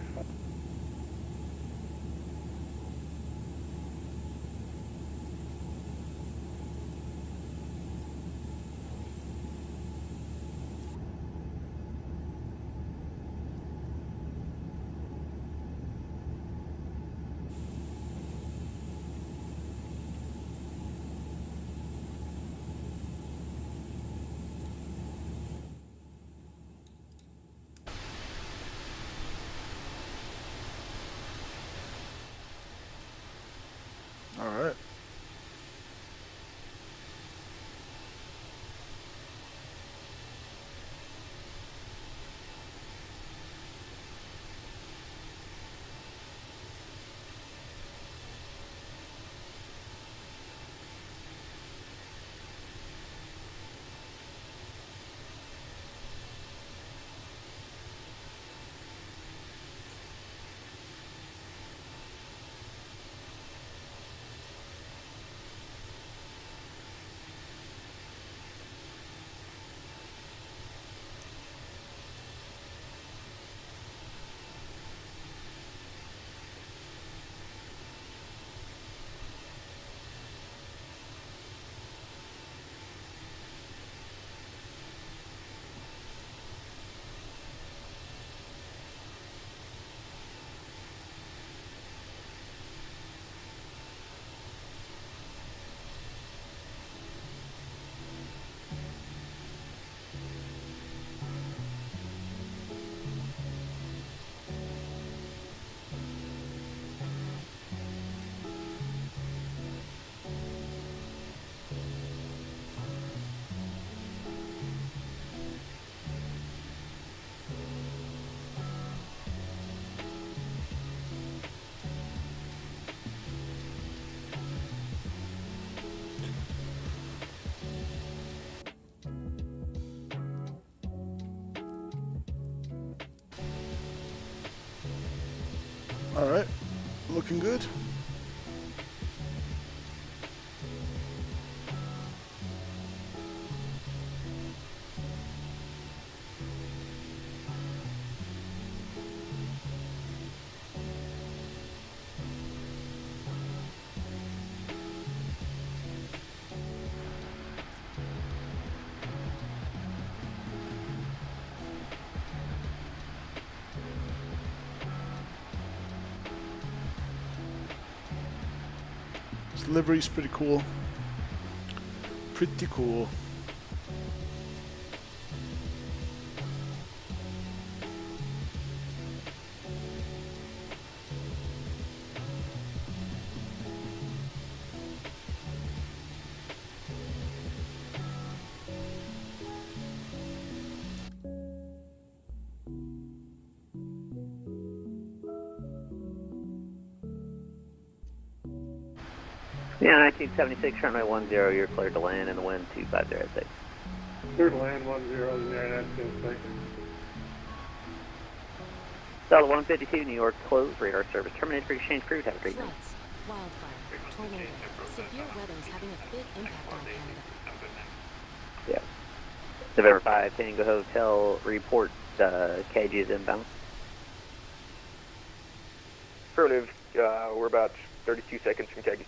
All right, looking good. This livery's pretty cool. Pretty cool. Yeah, 1976, runway 10, you're cleared to land in the wind 2506. Clear to land 10, yeah, that's Delta 152, New York, closed, radar service terminated for exchange crew, have a great night. Floods, wildfire, tornado, severe weather is having a big impact on Canada. Yeah. November 5, Tango Hotel, report KG is inbound. Affirmative, we're about 32 seconds from Keggy.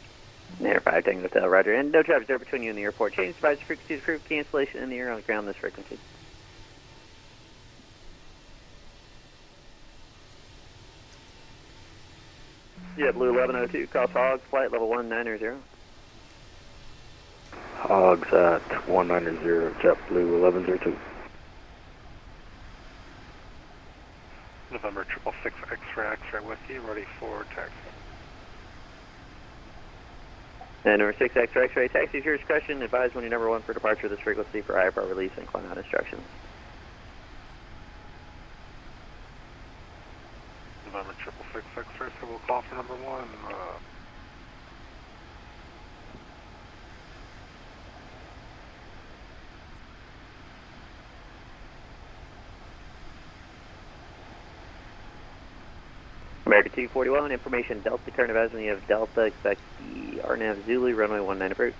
November 5, Tango Hotel, roger. And no traffic there between you and the airport. Change device frequency to crew, cancellation in the air on the ground this frequency. Yeah, Blue 1102, cross Hogs, flight level 190. Hogs at 190, JetBlue 1102. November 666 X-ray Whiskey, ready for taxi. And number 6 X-ray, taxi is your discretion. Advise when you're number 1 for departure of this frequency for IFR release and climb out instructions. November 666 X-ray, so we'll call for number 1. American 241, information Delta, current advisory of Delta, expect the RNAV Zulu, runway 19 approach.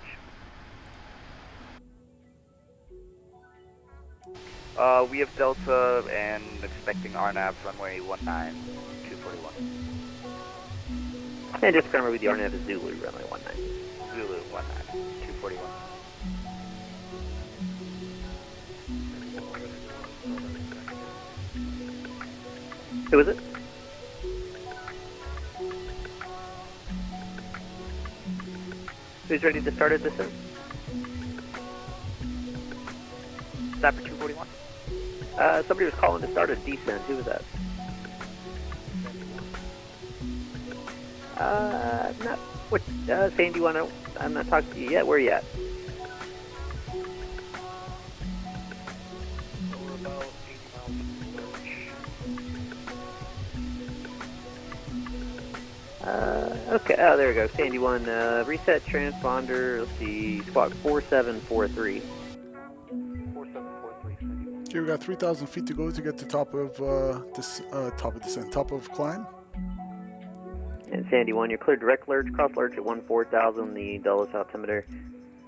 We have Delta and expecting RNAV runway 19, 241. And just confirm with the RNAV is Zulu, runway 19. Zulu 19, 241. Who is it? Who's ready to start at this end? Stop for 241. Somebody was calling to start a descent. Who was that? Not what? Sandy, I'm not talking to you yet. Where are you at? We're about 80 miles Okay. Oh, there we go. Sandy 1. Reset transponder. Let's see. Squawk 4743. 4743. Okay, we got 3,000 feet to go to get to top of top of climb. And Sandy 1, you're cleared direct lurch, cross lurch at 14,000, the Dulles altimeter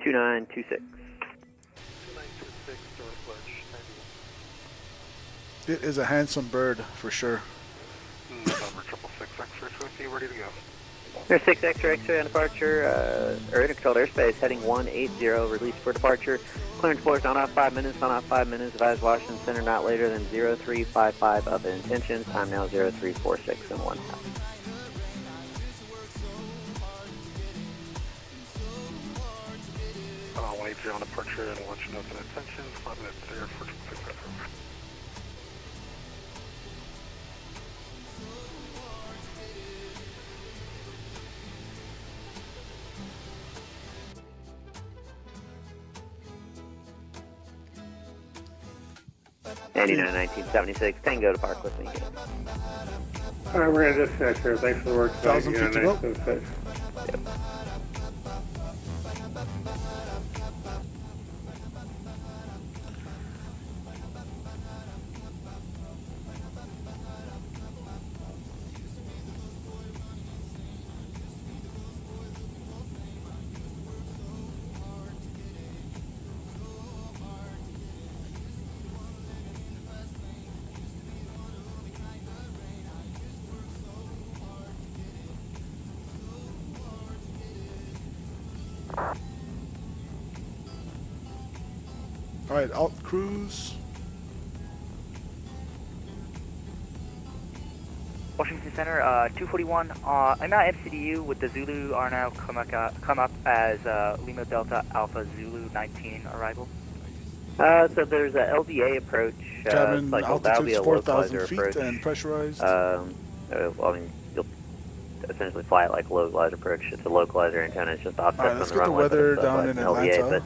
2926. 2926, direct lurch, 91. It is a handsome bird for sure. November 666 X-ray, so be ready to go. There's 6 X-ray on departure, or controlled airspace, heading 180, release for departure. Clearance floors on off 5 minutes, on off 5 minutes. Advise Washington Center not later than 0355 of intentions. Time now 0346 and 1 half. 180 on departure and launch notes and intentions. 5 minutes there for 666. Andy 1976, Tango to park with me. All right, we're going to disconnect here. Thanks for the work. 1,000 feet to go. Yep. Alright, alt cruise. Washington Center, 241. I'm at MCDU with the Zulu RNAV come up as Lima Delta Alpha Zulu 19 arrival. So there's a LDA approach. Cabin that'll be altitude's a 4,000 localizer feet approach. and pressurized. Well, I mean, you'll essentially fly it like a localizer approach. It's a localizer antenna. It's just offset Let's from get the the runway. weather but it's, down like in an LDA, Atlanta.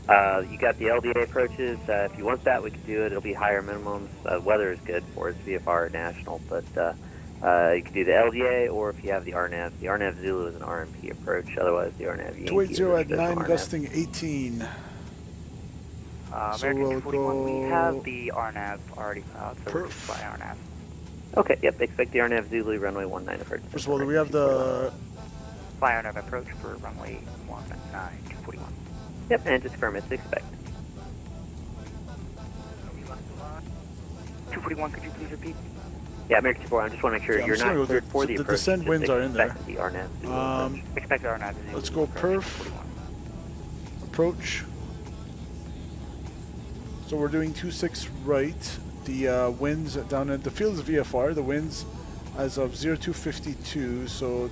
but you got the LDA approaches. If you want that, we can do it. It'll be higher minimums. Weather is good for it. It's VFR or national, but you can do the LDA, or if you have the RNAV. The RNAV Zulu is an RMP approach. Otherwise, the RNAV Yankee 280 is at 9, RNAV. gusting 18. So American we'll 241, we go... have the RNAV already out, so we'll just fly RNAV. Okay, yep, expect the RNAV Zulu, runway 19 approach. First of all, do we have the... Fly RNAV approach for runway 241. Yep, and just confirm it's expect. 241, could you please repeat? Yeah, American 241, I just want to make sure Yeah, you're I'm just gonna not go cleared get- for so the the approach. descent just winds are in there. expect the RNAV Zulu approach. Expect RNAV Zulu. Let's go perf. Approach. So we're doing 26 right. The winds down at the field is VFR. The winds as of 0252. So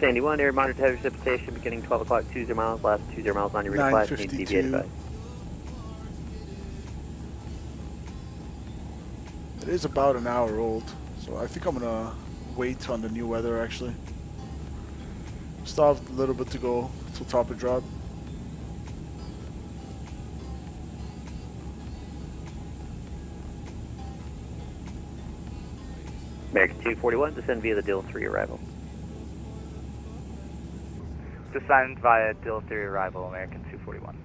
Sandy 1, air monitor tether precipitation beginning 12 o'clock, 20 miles, last 20 miles on your radar flash, need deviate 952. advice. It is about an hour old. So I think I'm gonna wait on the new weather actually. Still have a little bit to go till top of drop. American 241, descend via the Dill 3 arrival. Descend via Dill 3 arrival, American 241.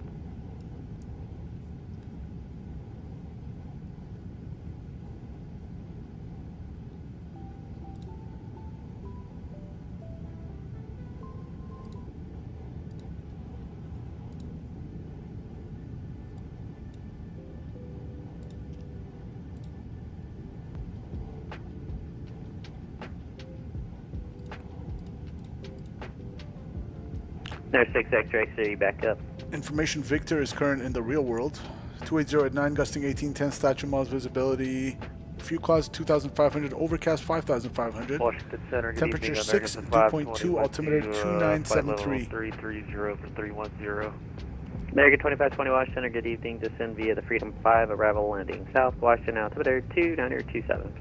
There's 6 X-ray, so you back up. Information Victor is current in the real world. 280 at 9, gusting 18, 10 statute miles visibility. Fuel clouds 2,500, overcast 5,500. Washington Center, good Temperature evening, 6, American dew point 2, 520, altimeter to, 2973. flight level 330 for 310. American 2520 Washington, good evening, descend via the Freedom 5, arrival landing south, Washington, altimeter 2927.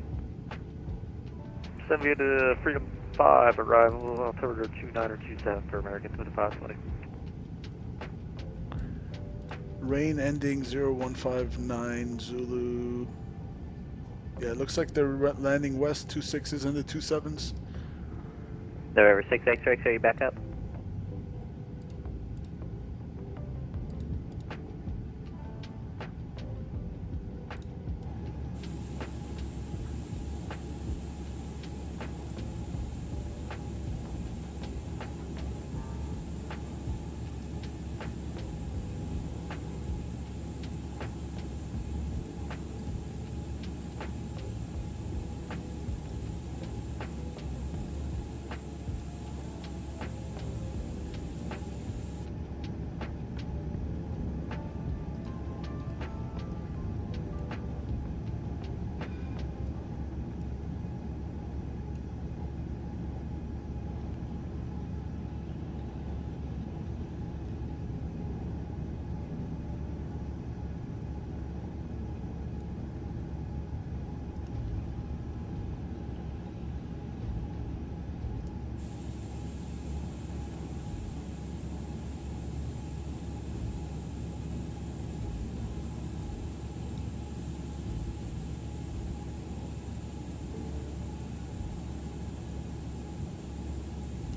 Send via the Freedom 5, arrival altimeter 2927 for American 2520. Rain ending 0159 Zulu. Yeah, it looks like they're landing west, 26s and the 27s. November 6 X-ray, so you back up.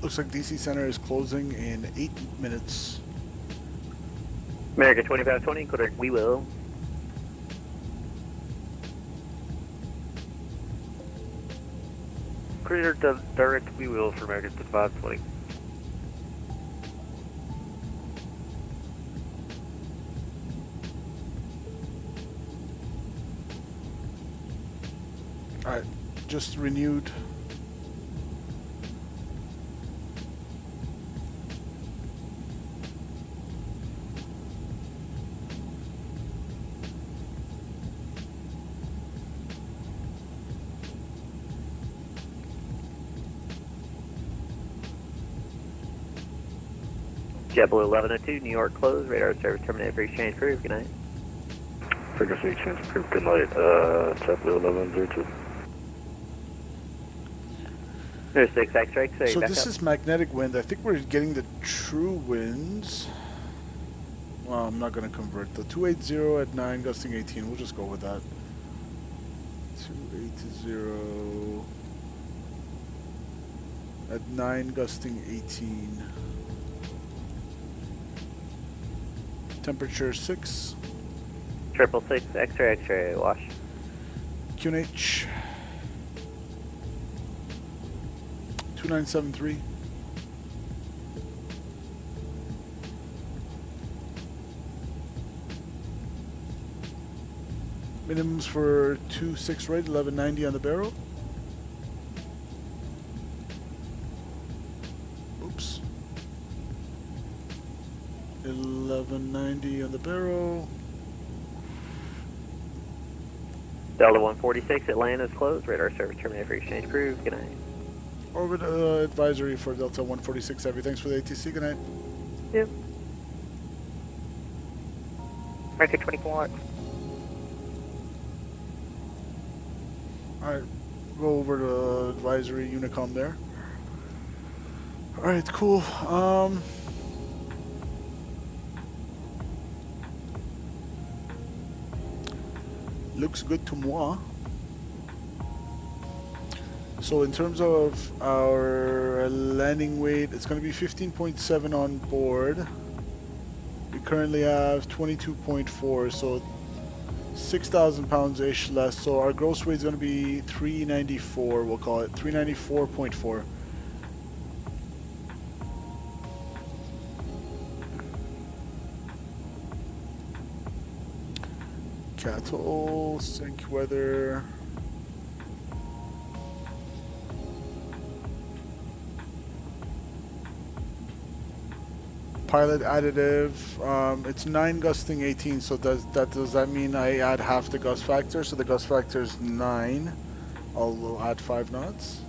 Looks like DC Center is closing in 8 minutes. American 2520, correct, we will. Clear direct, we will for American 2520. Alright, just renewed. JetBlue 1102, New York closed. Radar service terminated for exchange crew. Good night. Frequency exchange crew, good night. JetBlue 1102. 06 X-ray. So this is magnetic wind. I think we're getting the true winds. Well, I'm not going to convert. The 280 at 9, gusting 18. We'll just go with that. 280 at 9, gusting 18. Temperature 6. 666 X-ray, wash. QNH 2973. Minimums for 26 right, 1190 on the barrel. Oops. 1190 on the barrel. Delta 146, Atlanta is closed. Radar service terminated for exchange crew. Good night. Orbit advisory for Delta 146 Heavy. Thanks for the ATC. Good night. Yep. Record 24. Alright, go over to advisory Unicom there. Alright, cool. Looks good to moi. So in terms of our landing weight, it's going to be 15.7 on board. We currently have 22.4, so 6,000 pounds-ish less. So our gross weight is going to be 394, we'll call it, 394.4. KATL, sync weather. Pilot additive, it's 9 gusting 18, so does that mean I add half the gust factor? So the gust factor is 9. I'll add 5 knots.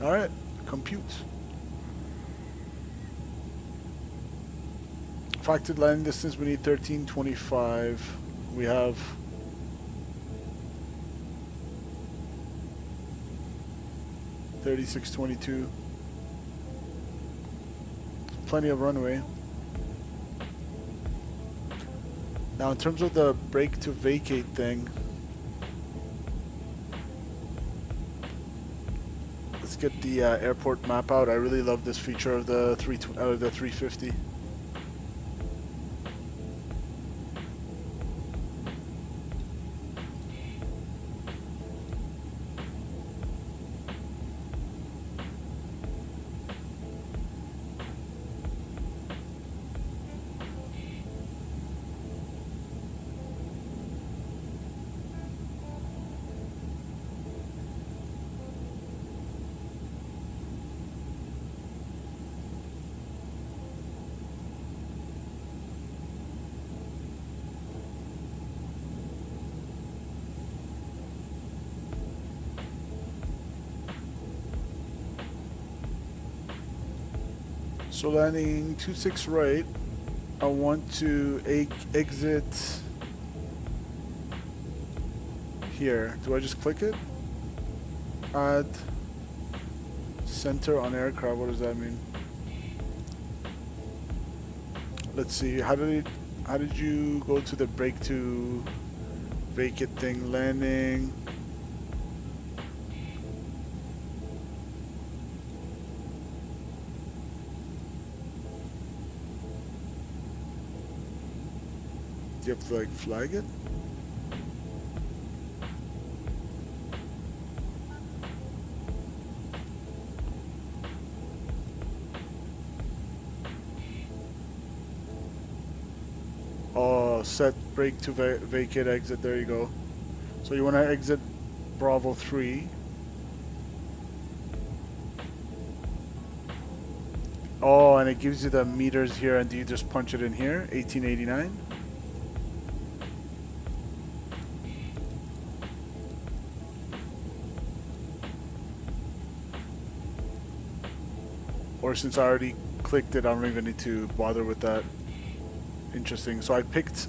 Alright, compute. Factored landing distance, we need 1325. We have $36.22. Plenty of runway. Now in terms of the brake to vacate thing, let's get the airport map out. I really love this feature of the 350. So landing 26 right, I want to exit here. Do I just click it? Add center on aircraft, what does that mean? Let's see, how did you go to the brake to vacate thing? Landing. You have to like flag it? Oh, set brake to vacate exit, there you go. So you want to exit Bravo 3. Oh, Oh, and it gives you the meters here, and do you just punch it in here? 1889. Or since I already clicked it, I don't even need to bother with that. Interesting. So I picked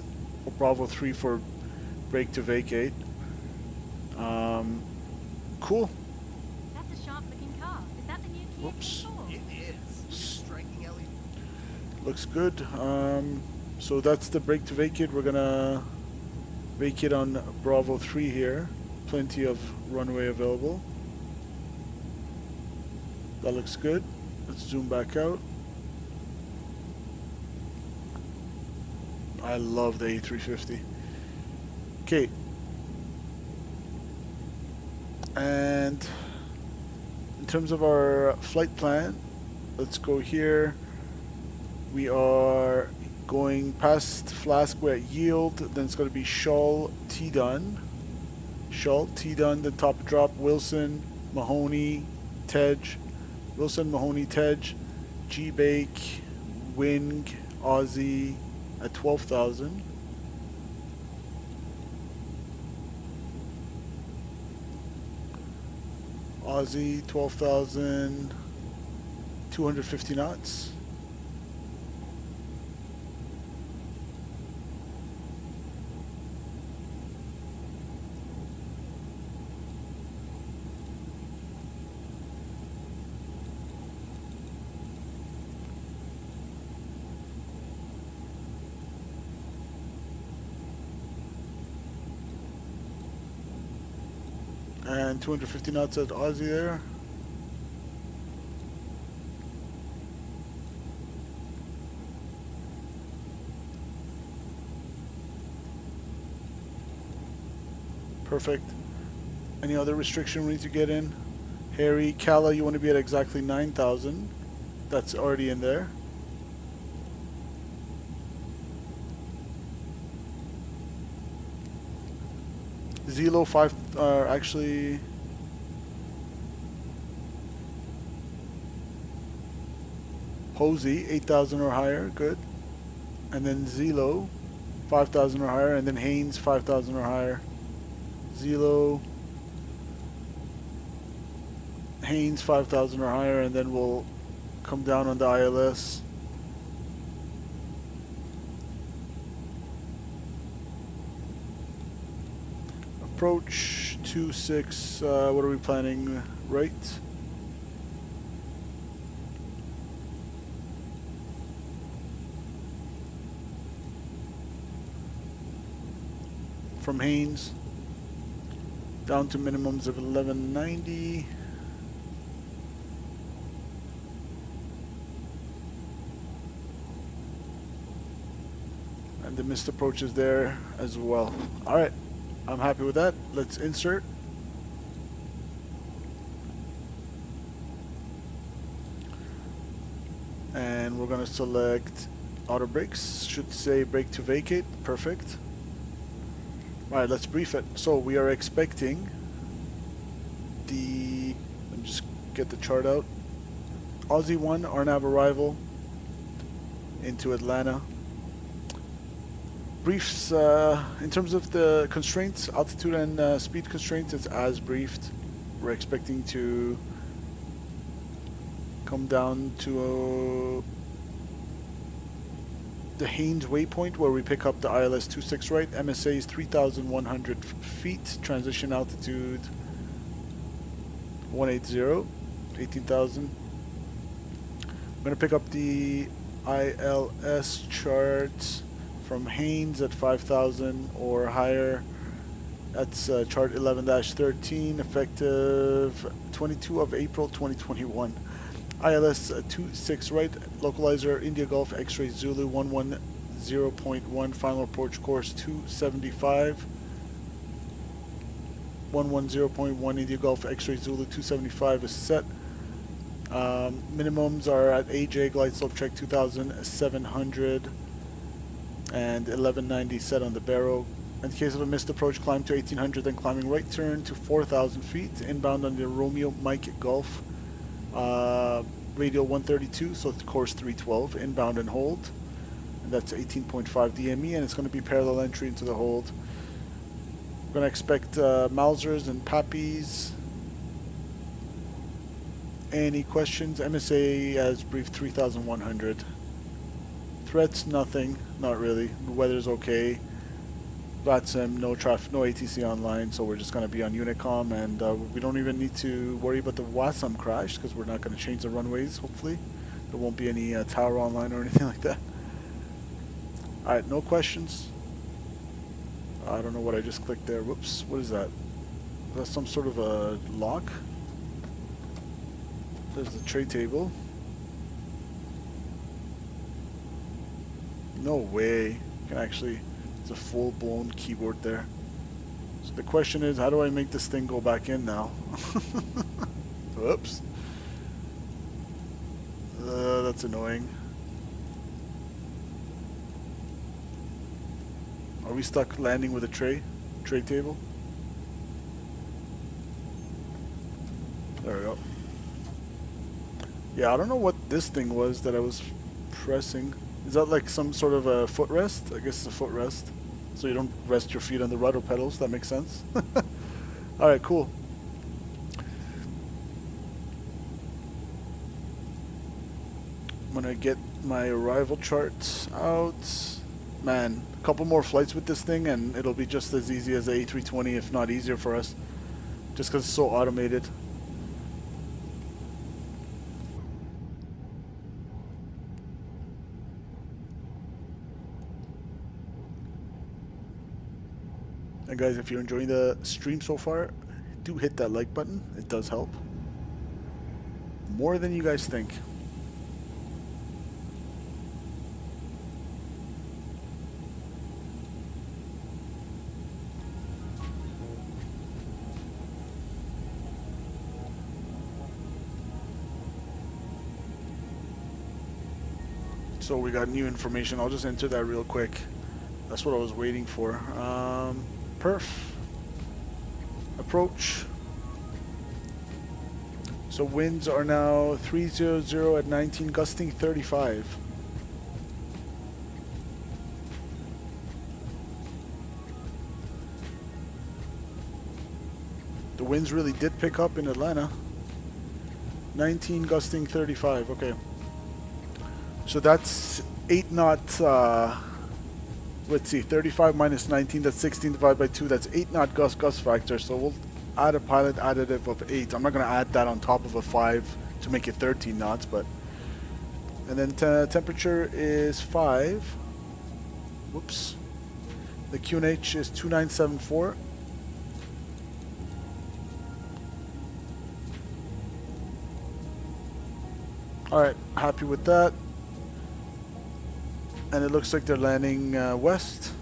Bravo 3 for brake to vacate. Cool. That's a sharp-looking car. Is that the new Kia? Whoops. It is. Striking LED. Looks good. So that's the brake to vacate. We're gonna vacate on Bravo 3 here. Plenty of runway available. That looks good. Let's zoom back out. I love the A350. Okay. And in terms of our flight plan, let's go here. We are going past Flask, we're at Yield, then it's going to be Shull, T-Dun. Shull, T-Dun, then top drop, Wilson, Mahoney, Tej. Wilson, Mahoney, Tej, G-Bake, Wing, Aussie at 12,000. Aussie, 12,000, 250 knots. And 250 knots at Aussie there. Perfect. Any other restriction we need to get in? Harry, Kala, you want to be at exactly 9,000. That's already in there. Zelo 5, actually Posey 8,000 or higher, good. And then Zelo 5,000 or higher, and then Haynes 5,000 or higher. Zelo, Haynes 5,000 or higher, and then we'll come down on the ILS. Approach 26, what are we planning? Right? From Haynes down to minimums of 1190. And the missed approach is there as well. Alright. I'm happy with that. Let's insert. And we're going to select auto brakes. Should say brake to vacate. Perfect. Alright, let's brief it. So we are expecting the... Let me just get the chart out. Aussie 1, RNAV arrival into Atlanta. Briefs, in terms of the constraints, altitude and speed constraints, it's as briefed. We're expecting to come down to the Haynes waypoint where we pick up the ILS 26 right. MSA is 3,100 feet. Transition altitude 180, 18,000. I'm going to pick up the ILS chart from Haynes at 5,000 or higher. That's chart 11-13, effective 22 of April 2021. ILS 26 right, localizer India Golf X-ray Zulu 110.1, final approach course 275. 110.1 India Golf X-ray Zulu 275 is set. Minimums are at AJ glide slope check 2,700 and 1190 set on the barrel. In case of a missed approach, climb to 1800, then climbing right turn to 4,000 feet. Inbound on the Romeo Mike Golf. radial 132, so it's course 312, inbound and hold. And that's 18.5 DME, and it's going to be parallel entry into the hold. We're going to expect Mausers and Pappies. Any questions? MSA has briefed 3,100. Threats, nothing. Not really. The weather's okay. VATSIM, no traffic, no ATC online, so we're just going to be on Unicom, and we don't even need to worry about the VATSIM crash because we're not going to change the runways, hopefully. There won't be any tower online or anything like that. Alright, no questions. I don't know what I just clicked there. Whoops, what is that? Is that some sort of a lock? There's the tray table. No way. You can actually, it's a full-blown keyboard there. So the question is, how do I make this thing go back in now? Whoops. That's annoying. Are we stuck landing with a tray table? There we go. Yeah, I don't know what this thing was that I was pressing. Is that like some sort of a footrest? I guess it's a footrest. So you don't rest your feet on the rudder pedals. That makes sense. Alright, cool. I'm gonna get my arrival chart out. Man, a couple more flights with this thing and it'll be just as easy as the A320, if not easier for us. Just because it's so automated. And guys, if you're enjoying the stream so far, do hit that like button. It does help. More than you guys think. So we got new information. I'll just enter that real quick. That's what I was waiting for. Perf. Approach. So winds are now 300 at 19, gusting 35. The winds really did pick up in Atlanta. 19, gusting 35. Okay. So that's 8 knot. Let's see, 35 minus 19, that's 16 divided by 2, that's 8 knot gust factor, so we'll add a pilot additive of 8. I'm not going to add that on top of a 5 to make it 13 knots, but... And then temperature is 5. Whoops. The QNH is 2974. Alright, happy with that. And it looks like they're landing west.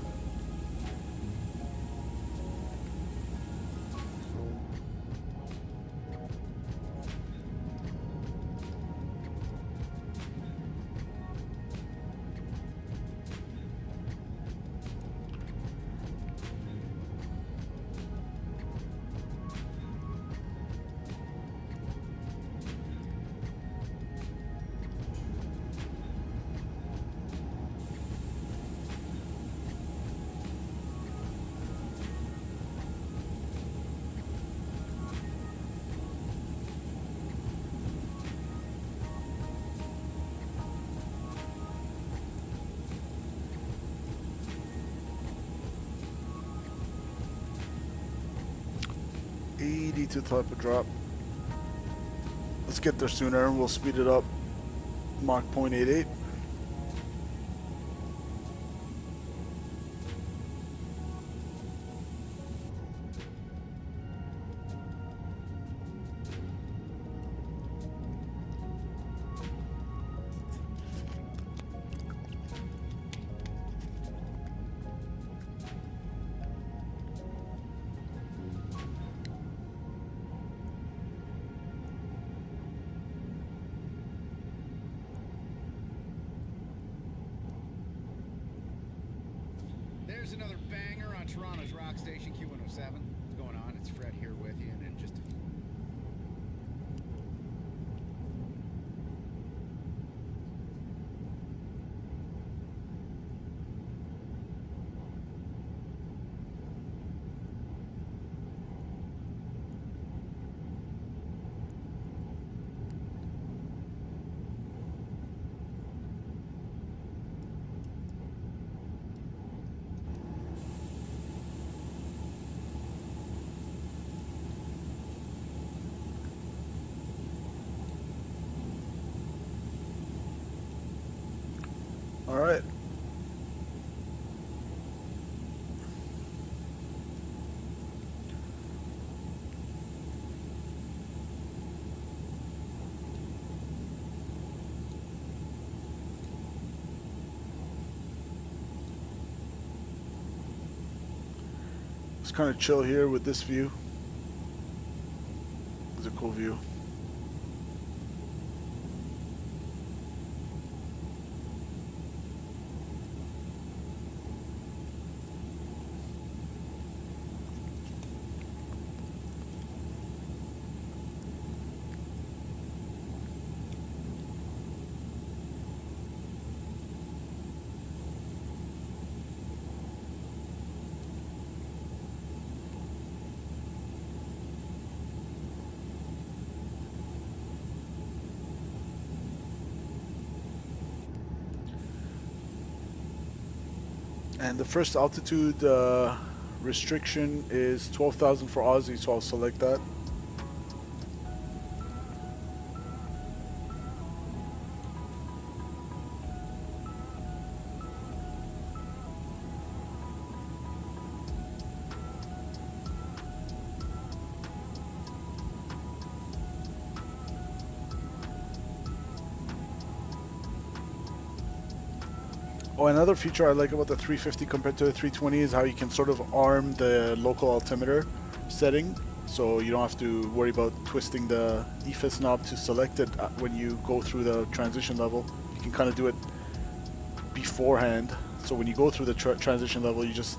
To type of drop. Let's get there sooner and we'll speed it up. Mach 0.88. There's another banger on Toronto's rock station, Q107. What's going on? It's Fred here with you, and in just a All right. It's kind of chill here with this view. It's a cool view. And the first altitude restriction is 12,000 for Aussie, so I'll select that. Oh, another feature I like about the 350 compared to the 320 is how you can sort of arm the local altimeter setting, so you don't have to worry about twisting the EFIS knob to select it when you go through the transition level. You can kind of do it beforehand, so when you go through the transition level, you just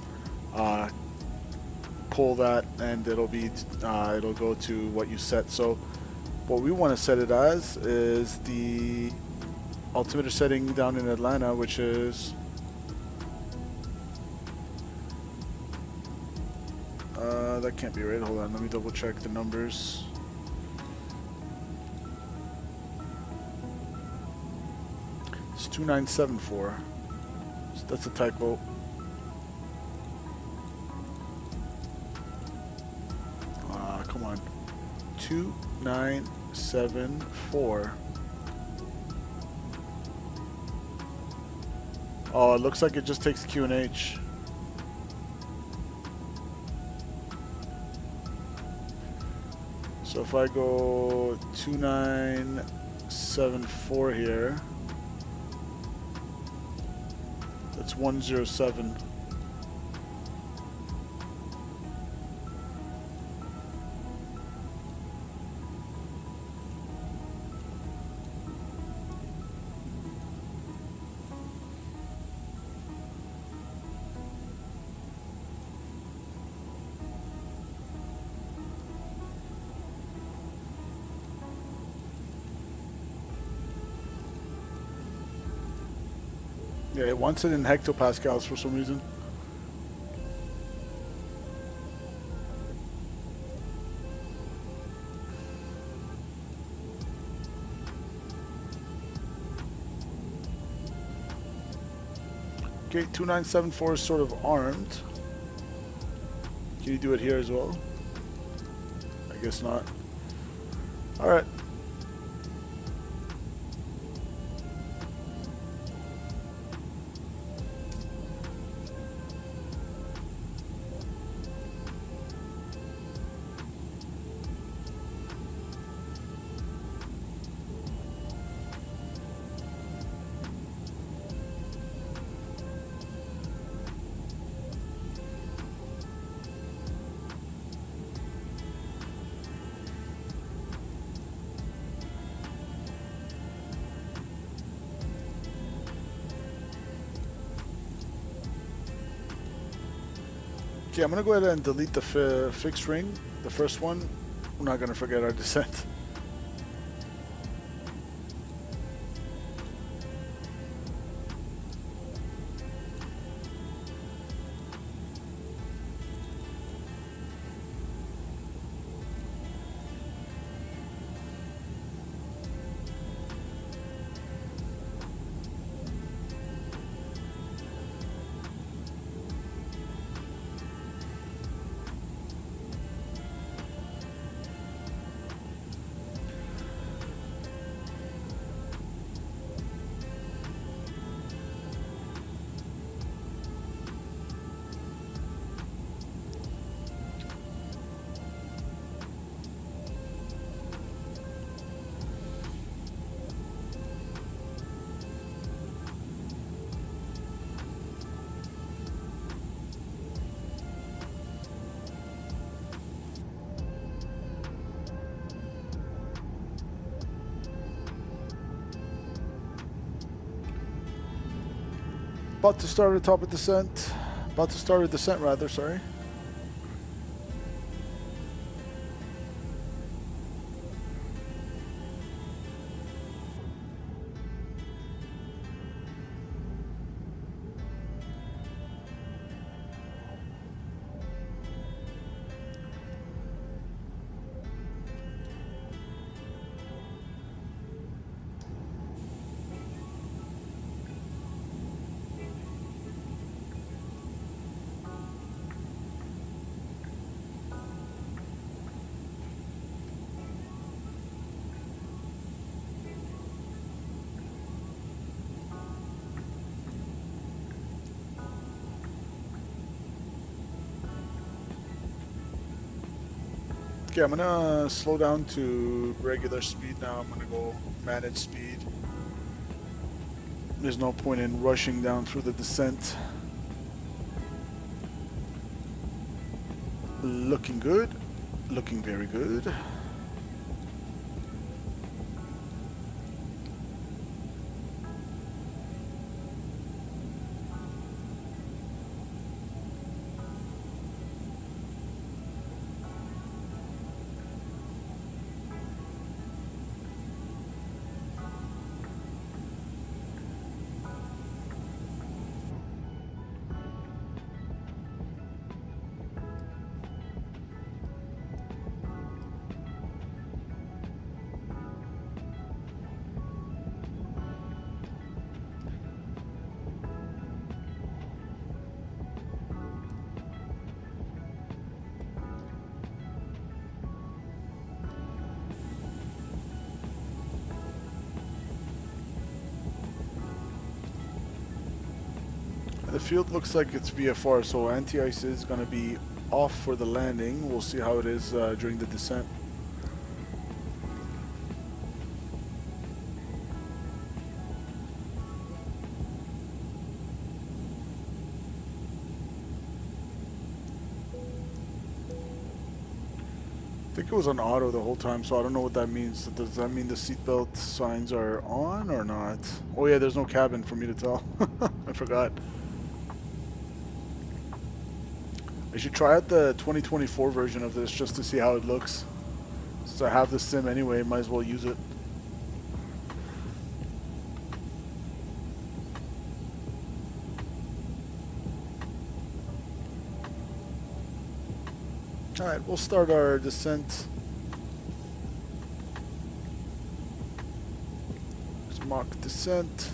pull that and it'll go to what you set. So what we want to set it as is the altimeter setting down in Atlanta, which is that can't be right. Hold on, let me double check the numbers. It's 2974. So that's a typo. Come on, 2974. Oh, it looks like it just takes QNH. So if I go 2974 here, that's 107. Yeah, it wants it in hectopascals for some reason. Okay, 2974 is sort of armed. Can you do it here as well? I guess not. Alright. Okay, I'm going to go ahead and delete the fixed ring, the first one. We're not going to forget our descent. About to start a top of descent. About to start a descent rather, sorry. Okay, I'm gonna slow down to regular speed now. I'm gonna go manage speed. There's no point in rushing down through the descent. Looking good. Looking very good. The field looks like it's VFR, so anti-ice is going to be off for the landing. We'll see how it is during the descent. I think it was on auto the whole time, so I don't know what that means. Does that mean the seatbelt signs are on or not? Oh yeah, there's no cabin for me to tell. I forgot. I should try out the 2024 version of this just to see how it looks. Since I have the sim anyway, might as well use it. Alright, we'll start our descent. Just mock descent.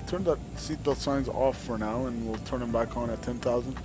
Turn that seatbelt signs off for now, and we'll turn them back on at 10,000.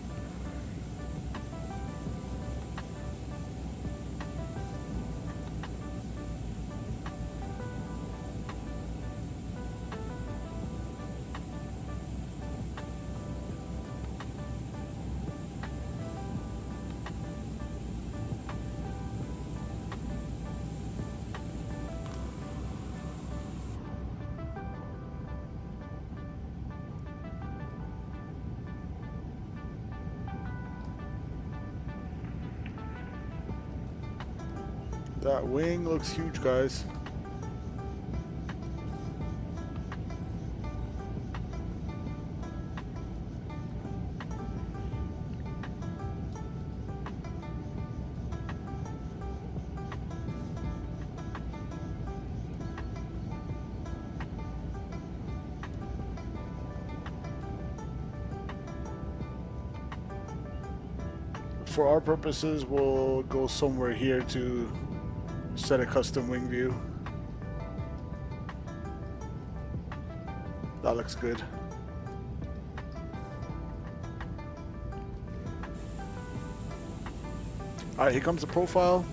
That wing looks huge, guys. For our purposes, we'll go somewhere here to set a custom wing view. That looks good. Alright, here comes the profile.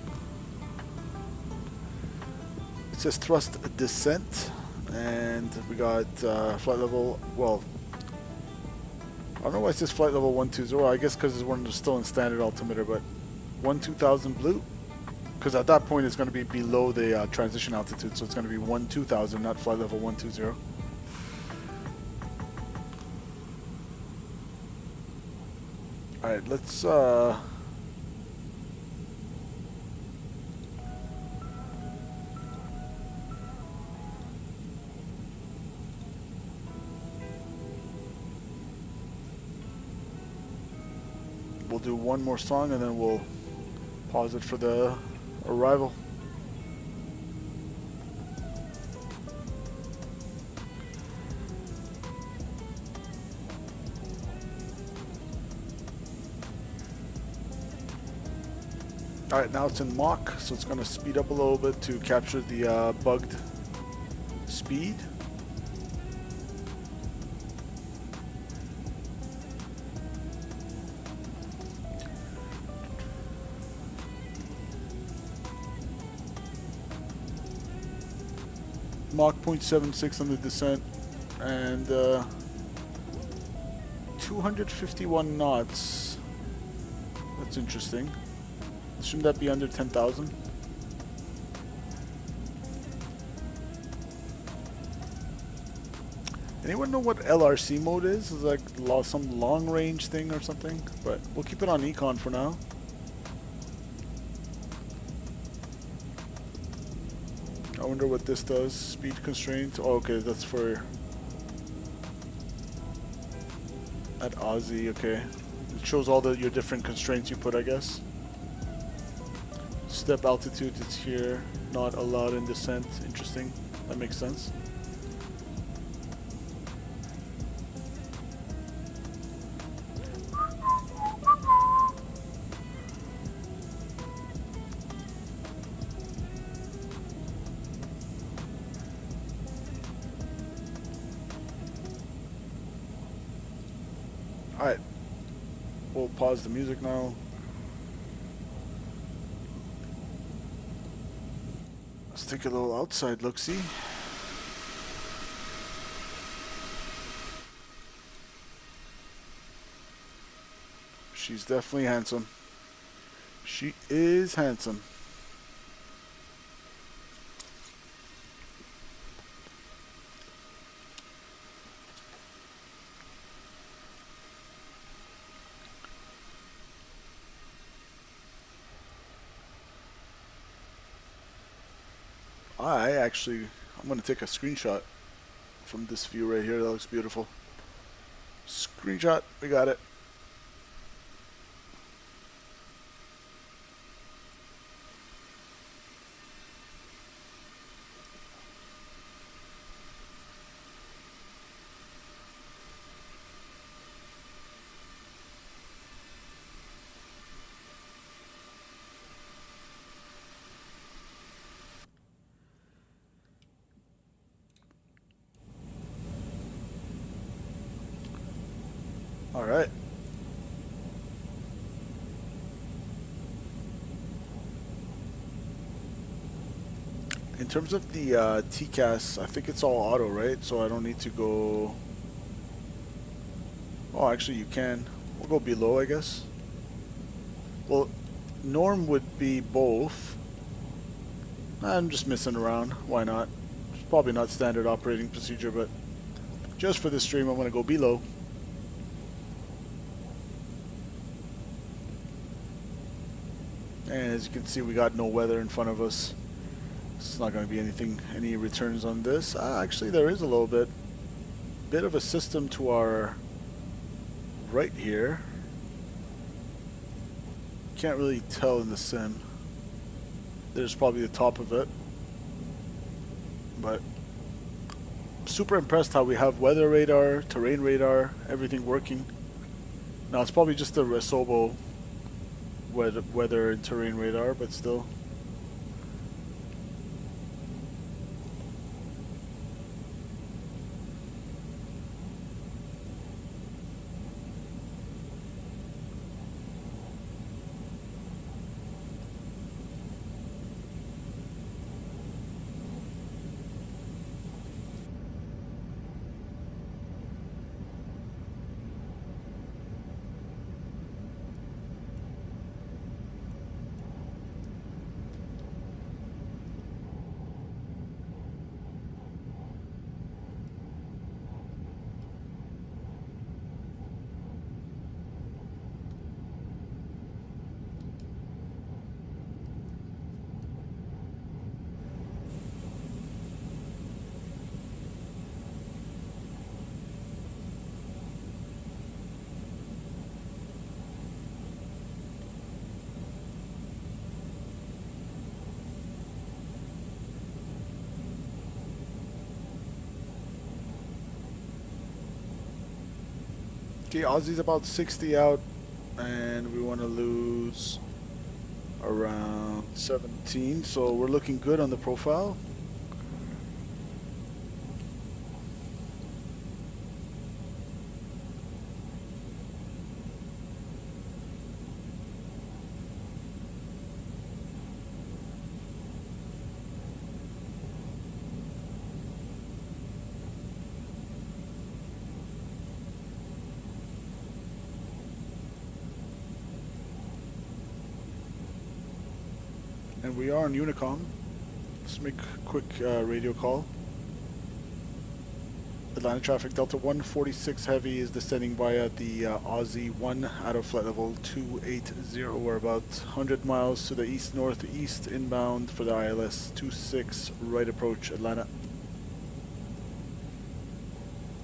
It says thrust descent, and we got flight level, well, I don't know why it says flight level 120. I guess because we're still in standard altimeter, but 12000 blue. Because at that point it's going to be below the transition altitude, so it's going to be 12000, not flight level 120. Alright, let's we'll do one more song and then we'll pause it for the arrival. Alright, now it's in Mach, so it's going to speed up a little bit to capture the bugged speed. Mach 0.76 on the descent, and 251 knots. That's interesting. Shouldn't that be under 10,000? Anyone know what LRC mode is? Is it like some long range thing or something? But we'll keep it on Econ for now. I wonder what this does. Speed constraint. Oh, okay, that's for at Aussie. Okay, it shows all your different constraints you put, I guess. Step altitude, it's here. Not allowed in descent. Interesting. That makes sense. Alright. We'll pause the music now. Let's take a little outside look-see. She's definitely handsome. She is handsome. I'm going to take a screenshot from this view right here. That looks beautiful. Screenshot, we got it. All right. In terms of the TCAS, I think it's all auto, right? So I don't need to go... Oh, actually you can. We'll go below, I guess. Well, norm would be both. I'm just messing around. Why not? It's probably not standard operating procedure, but just for this stream, I'm going to go below. And as you can see, we got no weather in front of us. It's not going to be any returns on this. Actually, there is a little bit of a system to our right here. Can't really tell in the sim. There's probably the top of it. But super impressed how we have weather radar, terrain radar, everything working. Now it's probably just the Resobo weather and terrain radar, but still. Okay, Aussie's about 60 out, and we want to lose around 17, so we're looking good on the profile. And we are on Unicom. Let's make a quick radio call. Atlanta traffic, Delta 146 Heavy is descending via the Aussie 1 out of flight level 280. We're about 100 miles to the east-northeast inbound for the ILS 26 right approach Atlanta.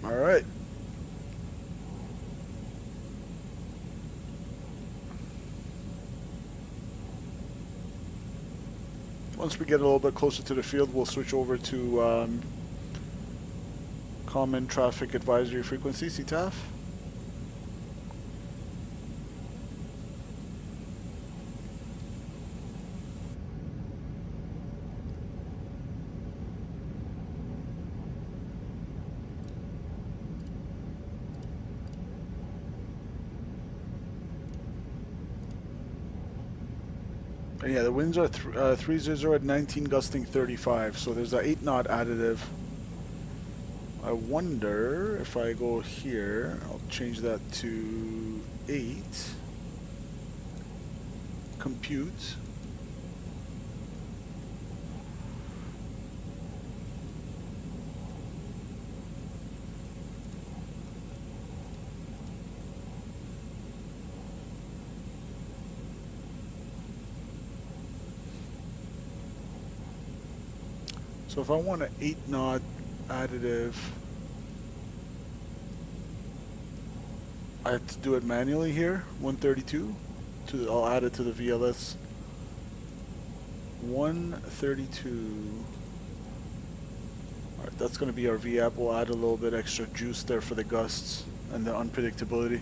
Alright. Once we get a little bit closer to the field, we'll switch over to Common Traffic Advisory Frequency, CTAF. And yeah, the winds are 300 at 19, gusting 35, so there's an 8 knot additive. I wonder if I go here, I'll change that to 8. Compute. So if I want an 8 knot additive, I have to do it manually here, 132. I'll add it to the VLS. 132. Alright, that's going to be our VAP. We'll add a little bit extra juice there for the gusts and the unpredictability.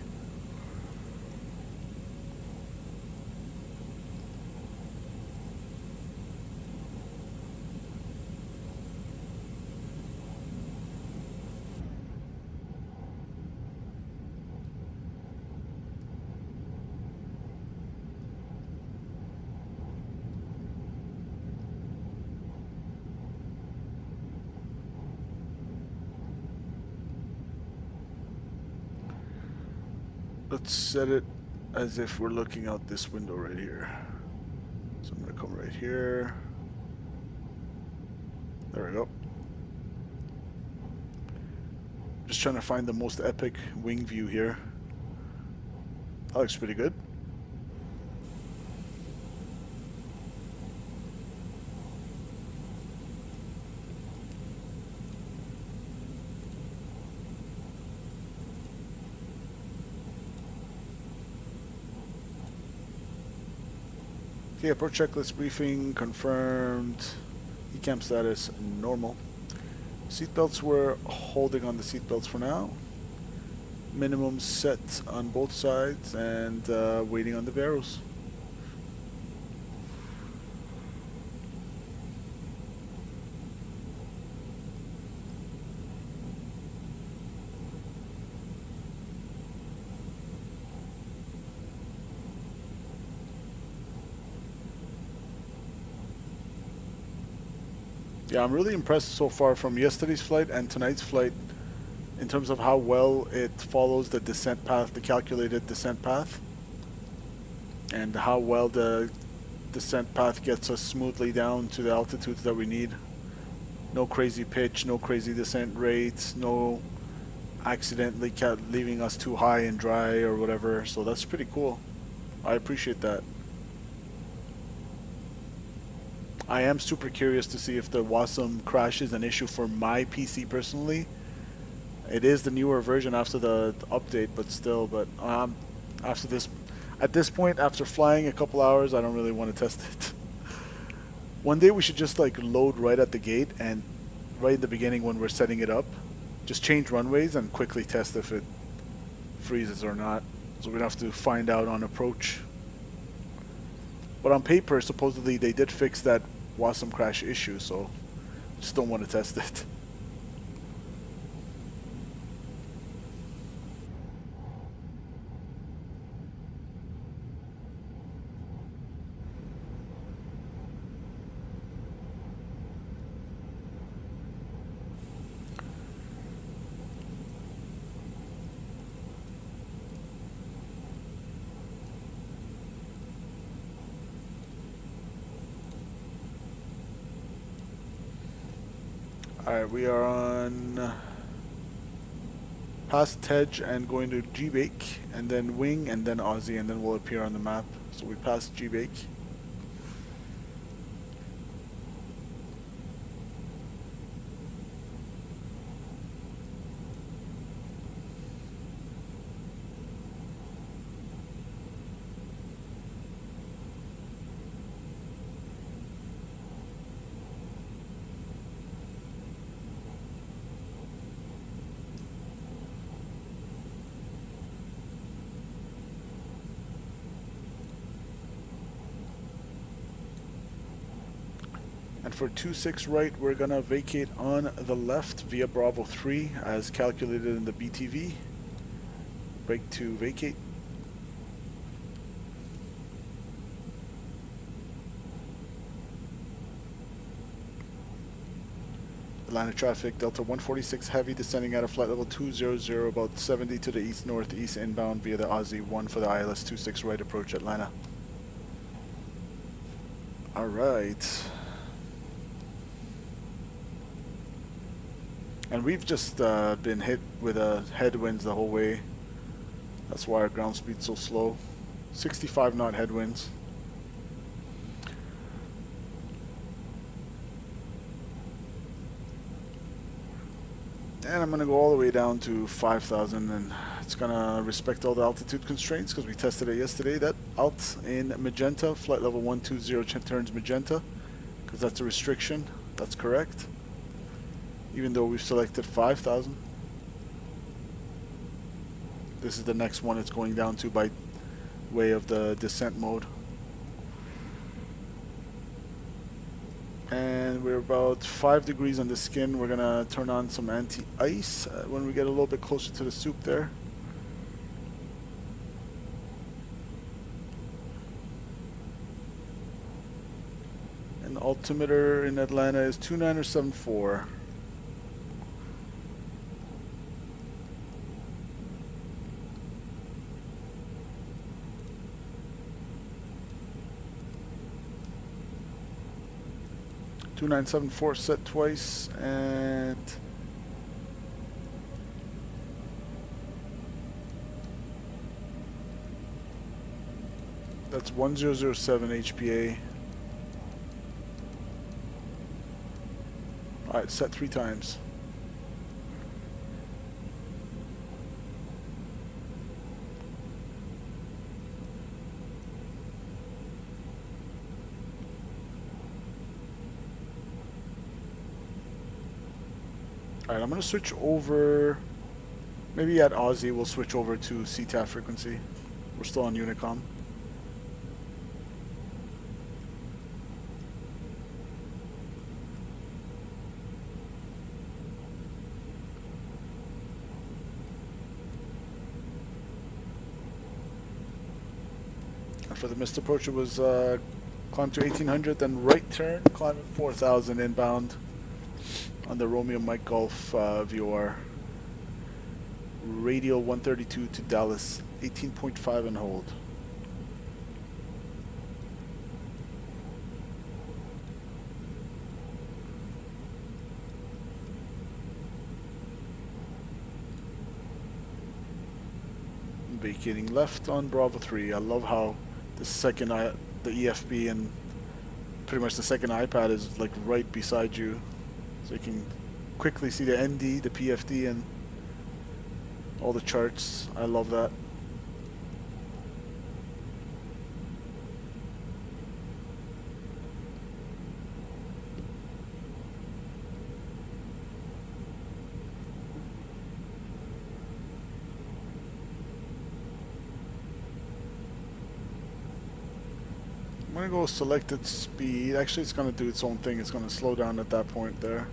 Let's set it as if we're looking out this window right here. So I'm going to come right here. There we go. Just trying to find the most epic wing view here. That looks pretty good. Okay, approach checklist briefing confirmed. ECAM status normal. Seatbelts, we're holding on the seatbelts for now. Minimum set on both sides and waiting on the barrels. Yeah, I'm really impressed so far from yesterday's flight and tonight's flight in terms of how well it follows the descent path, the calculated descent path, and how well the descent path gets us smoothly down to the altitudes that we need. No crazy pitch, no crazy descent rates, no accidentally leaving us too high and dry or whatever, so that's pretty cool. I appreciate that. I am super curious to see if the VATSIM crash is an issue for my PC personally. It is the newer version after the update, but still. But after this, at this point, after flying a couple hours, I don't really want to test it. One day we should just like load right at the gate and right in the beginning when we're setting it up, just change runways and quickly test if freezes or not. So we'd have to find out on approach. But on paper, supposedly they did fix that VATSIM crash issue, so just don't want to test it. Alright, we are on past Tej and going to G-Bake, and then Wing, and then Aussie, and then we'll appear on the map. So we passed G-Bake. And for 26 right, we're gonna vacate on the left via Bravo 3 as calculated in the BTV. Brake to vacate. Atlanta traffic, Delta 146 heavy descending out of flight level 200, about 70 to the east-northeast inbound via the Aussie 1 for the ILS 26 right approach Atlanta. Alright. And we've just been hit with headwinds the whole way. That's why our ground speed's so slow. 65 knot headwinds. And I'm gonna go all the way down to 5,000, and it's gonna respect all the altitude constraints because we tested it yesterday. That alt in magenta, flight level 120 turns magenta because that's a restriction. That's correct. Even though we've selected 5,000. This is the next one it's going down to by way of the descent mode. And we're about 5 degrees on the skin. We're gonna turn on some anti-ice when we get a little bit closer to the soup there. And the altimeter in Atlanta is 2974. .2974 set twice, and that's 1007 HPA. Alright, set 3 times. Alright, I'm going to switch over, maybe at Aussie we'll switch over to CTAF frequency. We're still on Unicom. And for the missed approach, it was climb to 1800, then right turn, climb at 4000 inbound on the Romeo Mike Golf VOR. Radial 132 to Dallas, 18.5 and hold. Vacating left on Bravo 3. I love how the second the EFB and pretty much the second iPad is like right beside you. So you can quickly see the ND, the PFD, and all the charts. I love that. gonna go selected speed. Actually, it's gonna do its own thing. It's gonna slow down at that point there.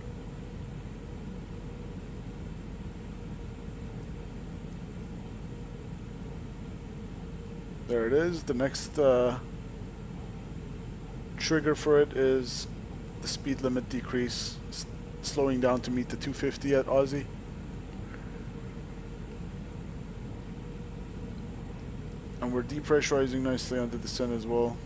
There it is. The next trigger for it is the speed limit decrease, slowing down to meet the 250 at Aussie. And we're depressurizing nicely on the descent as well.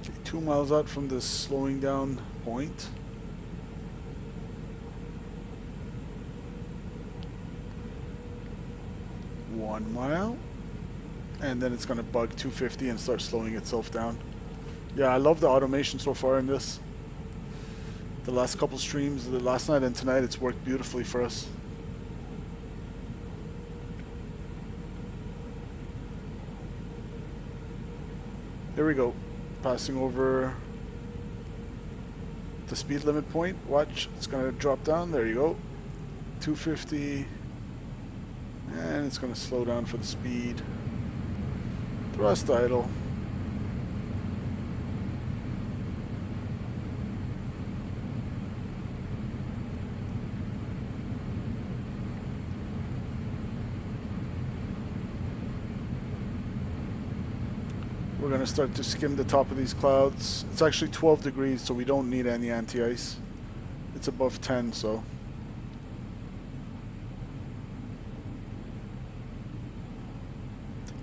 Okay, 2 miles out from the slowing down point. One mile. And then it's going to bug 250 and start slowing itself down. Yeah, I love the automation so far in this. The last couple streams, the last night and tonight, it's worked beautifully for us. There we go. Passing over the speed limit point. Watch, it's going to drop down. There you go. 250. And it's going to slow down for the speed. Thrust idle. We're going to start to skim the top of these clouds. It's actually 12 degrees, so we don't need any anti-ice. It's above 10, so.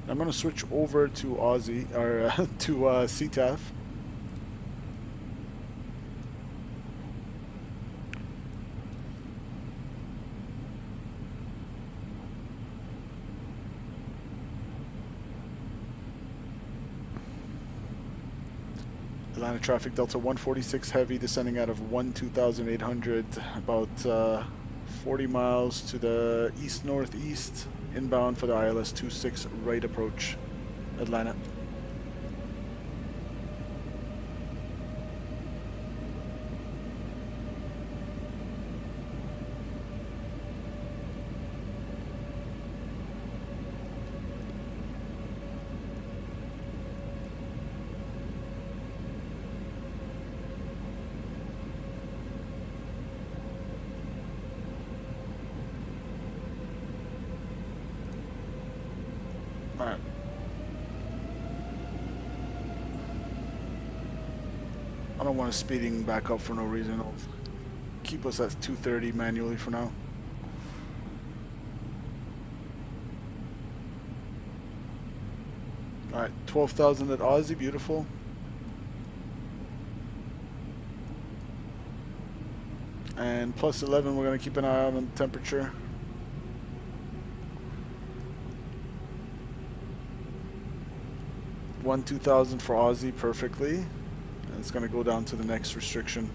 I'm going to switch over to Aussie, or to CTAF. Atlanta traffic, Delta 146 heavy, descending out of 12,800, about 40 miles to the east-northeast, inbound for the ILS 26 right approach, Atlanta. Alright. I don't want us speeding back up for no reason. I'll keep us at 230 manually for now. Alright, 12,000 at Aussie, beautiful. And plus 11, we're going to keep an eye out on the temperature. One 2,000 for Aussie perfectly, and it's going to go down to the next restriction.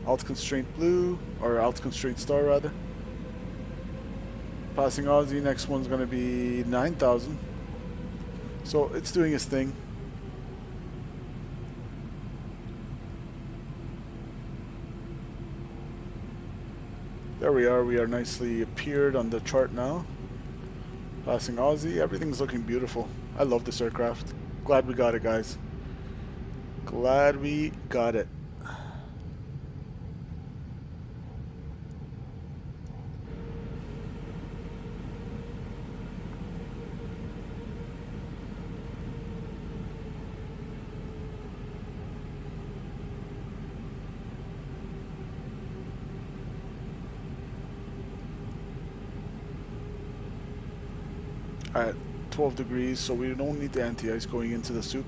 Alt constraint blue, or alt constraint star rather. Passing Aussie, next one's going to be 9,000. So it's doing its thing. There we are nicely appeared on the chart now. Passing Aussie, everything's looking beautiful. I love this aircraft. Glad we got it, guys. Glad we got it. at 12 degrees, so we don't need the anti-ice going into the soup.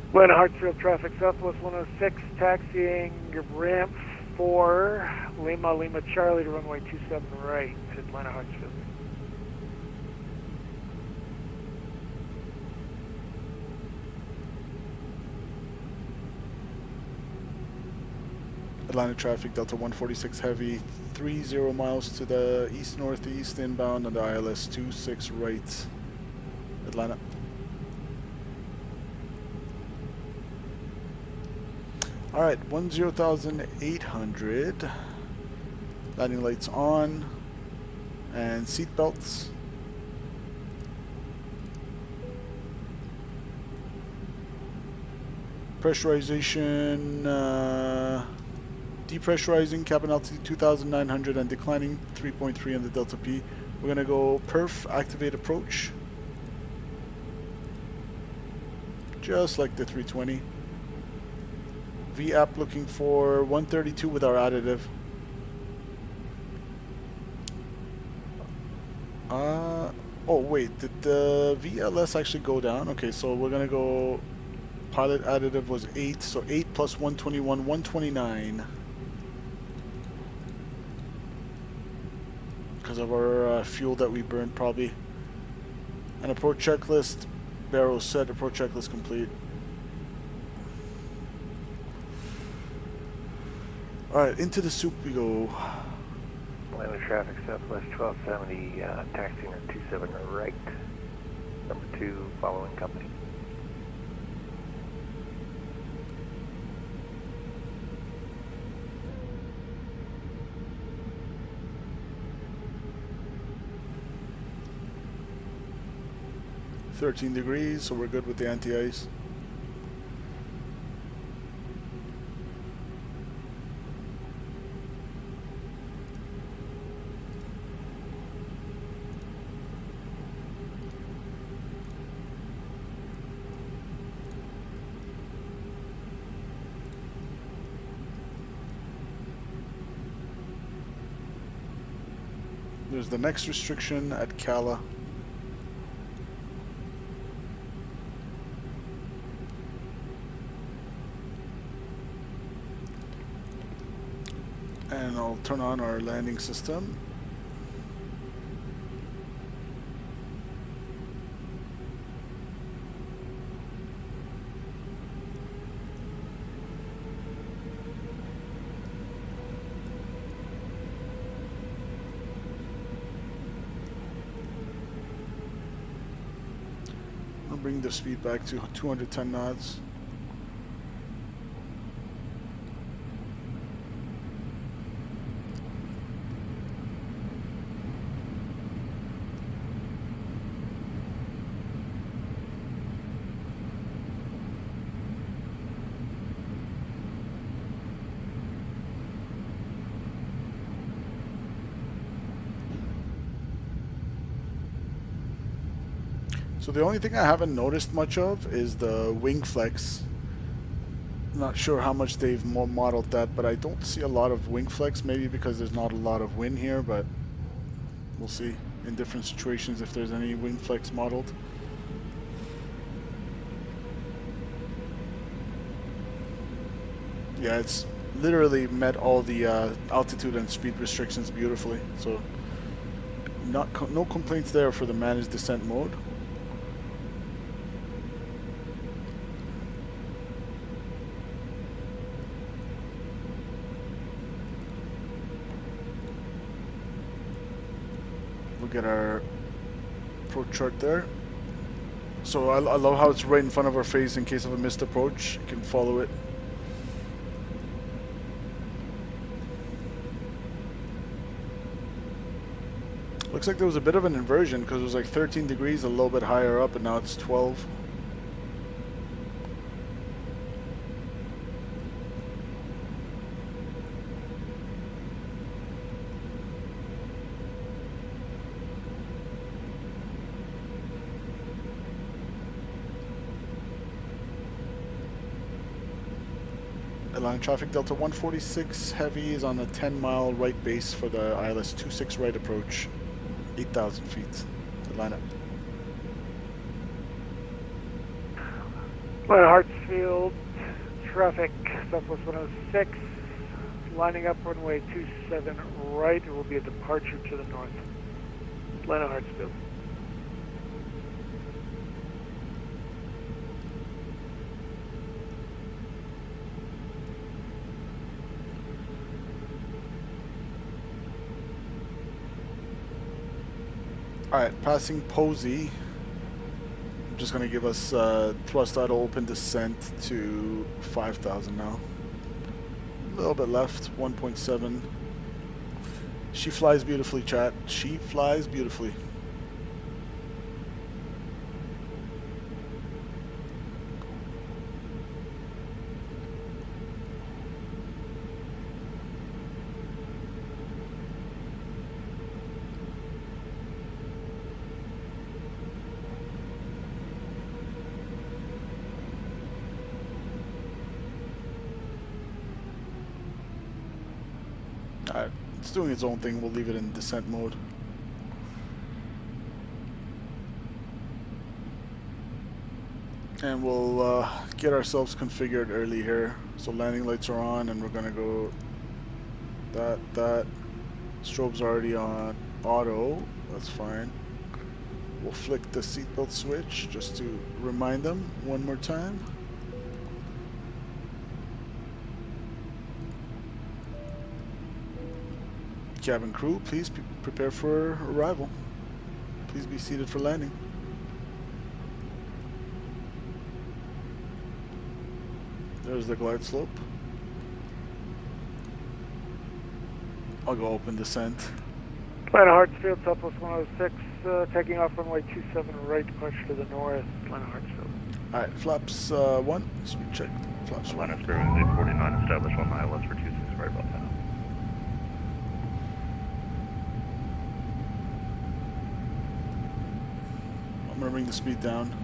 Atlanta Hartsfield traffic Southwest 106, taxiing ramp 4, Lima Charlie to runway 27 right, Atlanta Hartsfield. Atlanta traffic, Delta 146 heavy, 30 miles to the east-northeast inbound on the ILS 26 right, Atlanta. Alright, 10,800. Landing lights on. And seat belts. Pressurization, depressurizing, cabin altitude 2,900 and declining 3.3 on the Delta P. We're gonna go perf, activate approach. Just like the 320. VAP looking for 132 with our additive. Oh wait, did the VLS actually go down? Okay, so we're gonna go, pilot additive was 8, so 8 plus 121, 129. Because of our fuel that we burned probably. And approach checklist, barrel set, approach checklist complete. Alright, into the soup we go. Atlanta traffic Southwest 1270, taxiing at 27 right. Number 2, following company. $13 degrees, so we're good with the anti-ice. There's the next restriction at KATL. And I'll turn on our landing system. I'll bring the speed back to 210 knots. So the only thing I haven't noticed much of is the wing flex. Not sure how much they've more modeled that, but I don't see a lot of wing flex, maybe because there's not a lot of wind here, but we'll see in different situations if there's any wing flex modeled. Yeah, it's literally met all the altitude and speed restrictions beautifully, so no complaints there for the managed descent mode. We'll get our approach chart there. So I love how it's right in front of our face in case of a missed approach. You can follow it. Looks like there was a bit of an inversion because it was like 13 degrees a little bit higher up and now it's 12. Atlanta traffic, Delta 146 Heavy is on a 10-mile right base for the ILS 26 right approach, 8,000 feet. Atlanta. Atlanta Hartsfield, traffic, Southwest 106, lining up runway 27 right. It will be a departure to the north. Atlanta Hartsfield. Alright, passing Posey. I'm just going to give us thrust idle open descent to 5,000 now. A little bit left, 1.7. She flies beautifully, chat. She flies beautifully. Alright, it's doing its own thing. We'll leave it in descent mode. And we'll get ourselves configured early here. So landing lights are on, and we're gonna go that. Strobe's already on auto. That's fine. We'll flick the seatbelt switch just to remind them one more time. Cabin crew, please prepare for arrival. Please be seated for landing. There's the glide slope. I'll go open descent. Atlanta Hartsfield, Southwest 106, taking off runway 27 right, departure to the north. Atlanta Hartsfield. Alright, flaps 1. Speed check. Flaps 1. Atlanta Fairway 49, establish 1 ILS for 26 right about now. I'm gonna bring the speed down.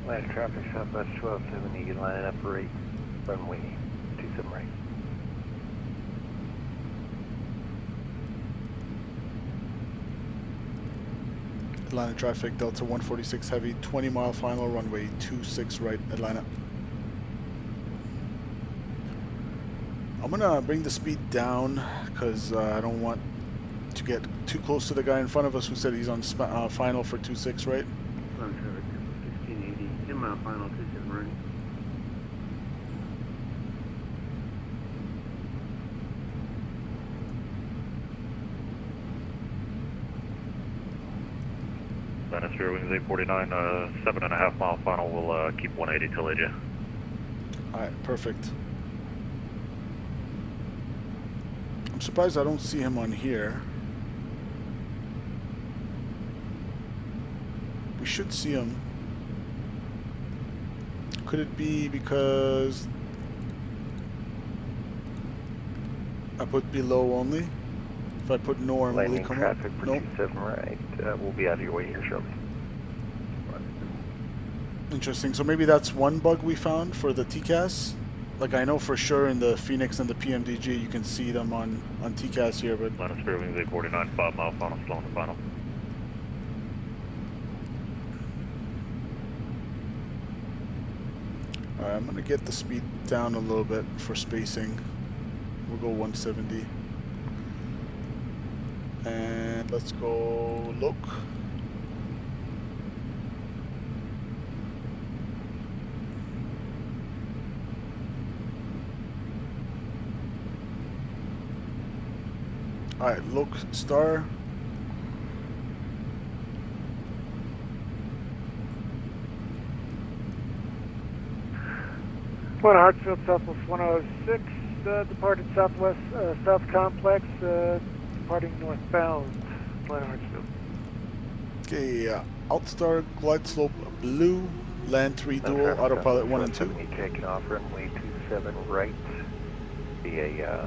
Atlanta traffic, Southwest 1270, line up right, runway 27 right. Atlanta traffic, Delta 146 Heavy, 20-mile final, runway 26 right, Atlanta. I'm gonna bring the speed down because I don't want to get too close to the guy in front of us who said he's on final for 26 right. Atlanta traffic, 1680, 10-mile final, 27 right. Atlanta Spirit Wings 849, 7.5 mile final. We'll keep 180 till edge. Alright, perfect. I'm surprised I don't see him on here. We should see him. Could it be because I put below only? If I put norm, will he Landing come traffic up? for Nope. 27 right. We'll be out of your way here shortly. Interesting. So maybe that's one bug we found for the TCAS. Like I know for sure in the Phoenix and the PMDG you can see them on TCAS here, but Atlanta Spirit Wings 849, 5 mile final, slow on the final. Alright, I'm gonna get the speed down a little bit for spacing. We'll go 170. And let's go look. Alright, look, star. Atlanta Hartsfield, Southwest 106, departed Southwest South Complex, departing northbound. Atlanta Hartsfield. Okay, Outstar, glide slope blue, land 3 dual, autopilot 1 and 2. Taking off runway 27 right via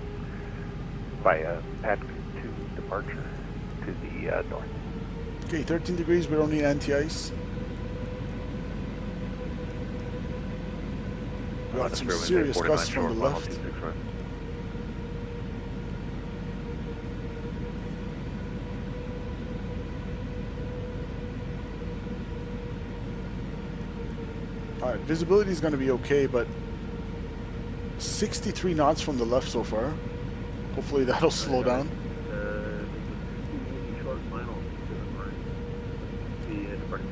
via pad 2 departure to the north. Okay, 13 degrees, we don't need anti-ice. got some serious gusts from the left. Alright, visibility is going to be okay, but 63 knots from the left so far. Hopefully that'll slow down. Short final the departure.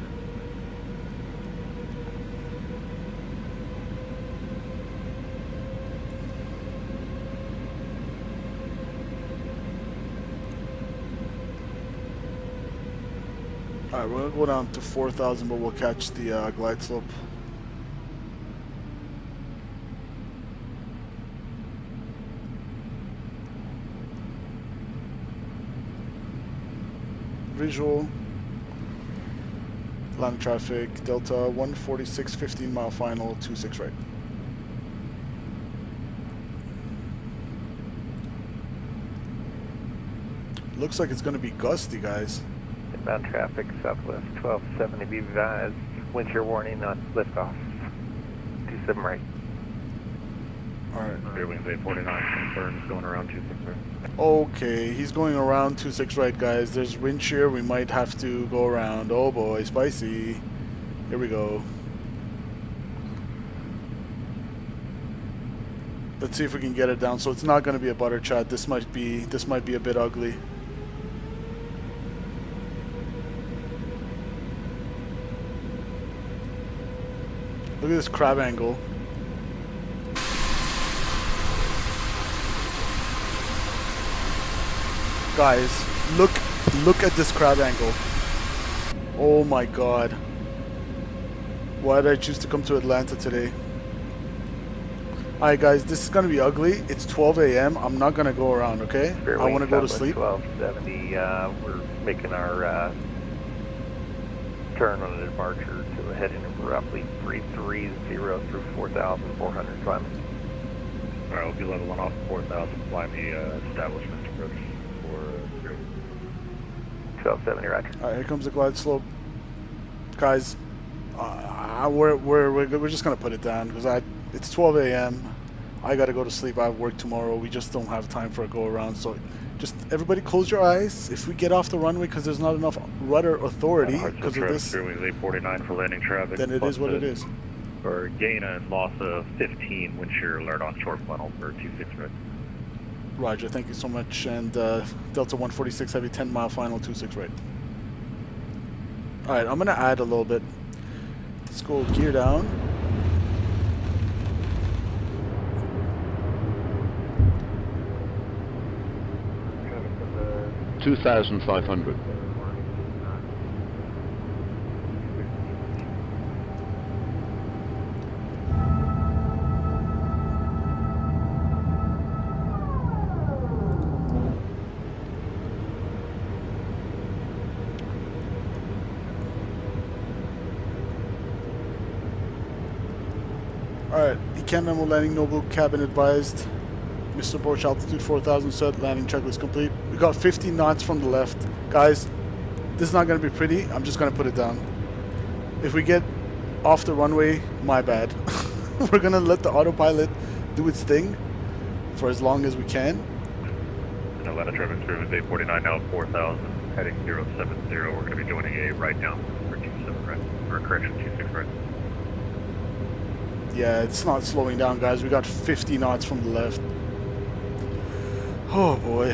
Alright, we're going to go down to 4,000, but we'll catch the glide slope. Visual. Land traffic, Delta 146, 15 mile final, 26 right. Looks like it's going to be gusty, guys. Inbound traffic, southwest 1270, be advised. Wind shear warning on liftoff. 27 right. Alright. Fairwinds 849, confirms going around 26 right. Okay, he's going around 26 right, guys. There's wind shear. We might have to go around. Oh boy, spicy. Here we go. Let's see if we can get it down. So it's not going to be a butter chat. This might be a bit ugly. Look at this crab angle. Guys, look at this crab angle. Oh my god. Why did I choose to come to Atlanta today? Alright guys, this is gonna be ugly. It's 12 a.m. I'm not gonna go around, okay? I want to go to sleep. 1270, we're making our turn on the departure to a heading of roughly 330 through 4,400 climbing. Alright, we'll be leveling off 4,000, flying the establishment approach for 1270, roger. Alright, here comes the glide slope. Guys, we're just gonna put it down because it's 12 a.m. I gotta go to sleep. I have work tomorrow. We just don't have time for a go around. So just everybody close your eyes. If we get off the runway because there's not enough rudder authority because of this, Fairwinds 849 for landing traffic. then it is what it is. For gain and loss of 15, wind shear alert on short funnel for 26 right. Roger, thank you so much. And Delta 146 heavy 10 mile final 26 right. Alright, I'm gonna add a little bit. Let's go gear down. – 2,500. Alright, ECAM memo landing Noble cabin advised. Mr. Borch, altitude 4,000 set, landing checklist complete. We got 50 knots from the left. Guys, this is not going to be pretty. I'm just going to put it down. If we get off the runway, my bad. We're going to let the autopilot do its thing for as long as we can. Atlanta traffic Fairwinds 849 now 4,000, heading 070. We're going to be joining a right down for 27 right, or correction 26 right. Yeah, it's not slowing down, guys. We got 50 knots from the left. Oh boy.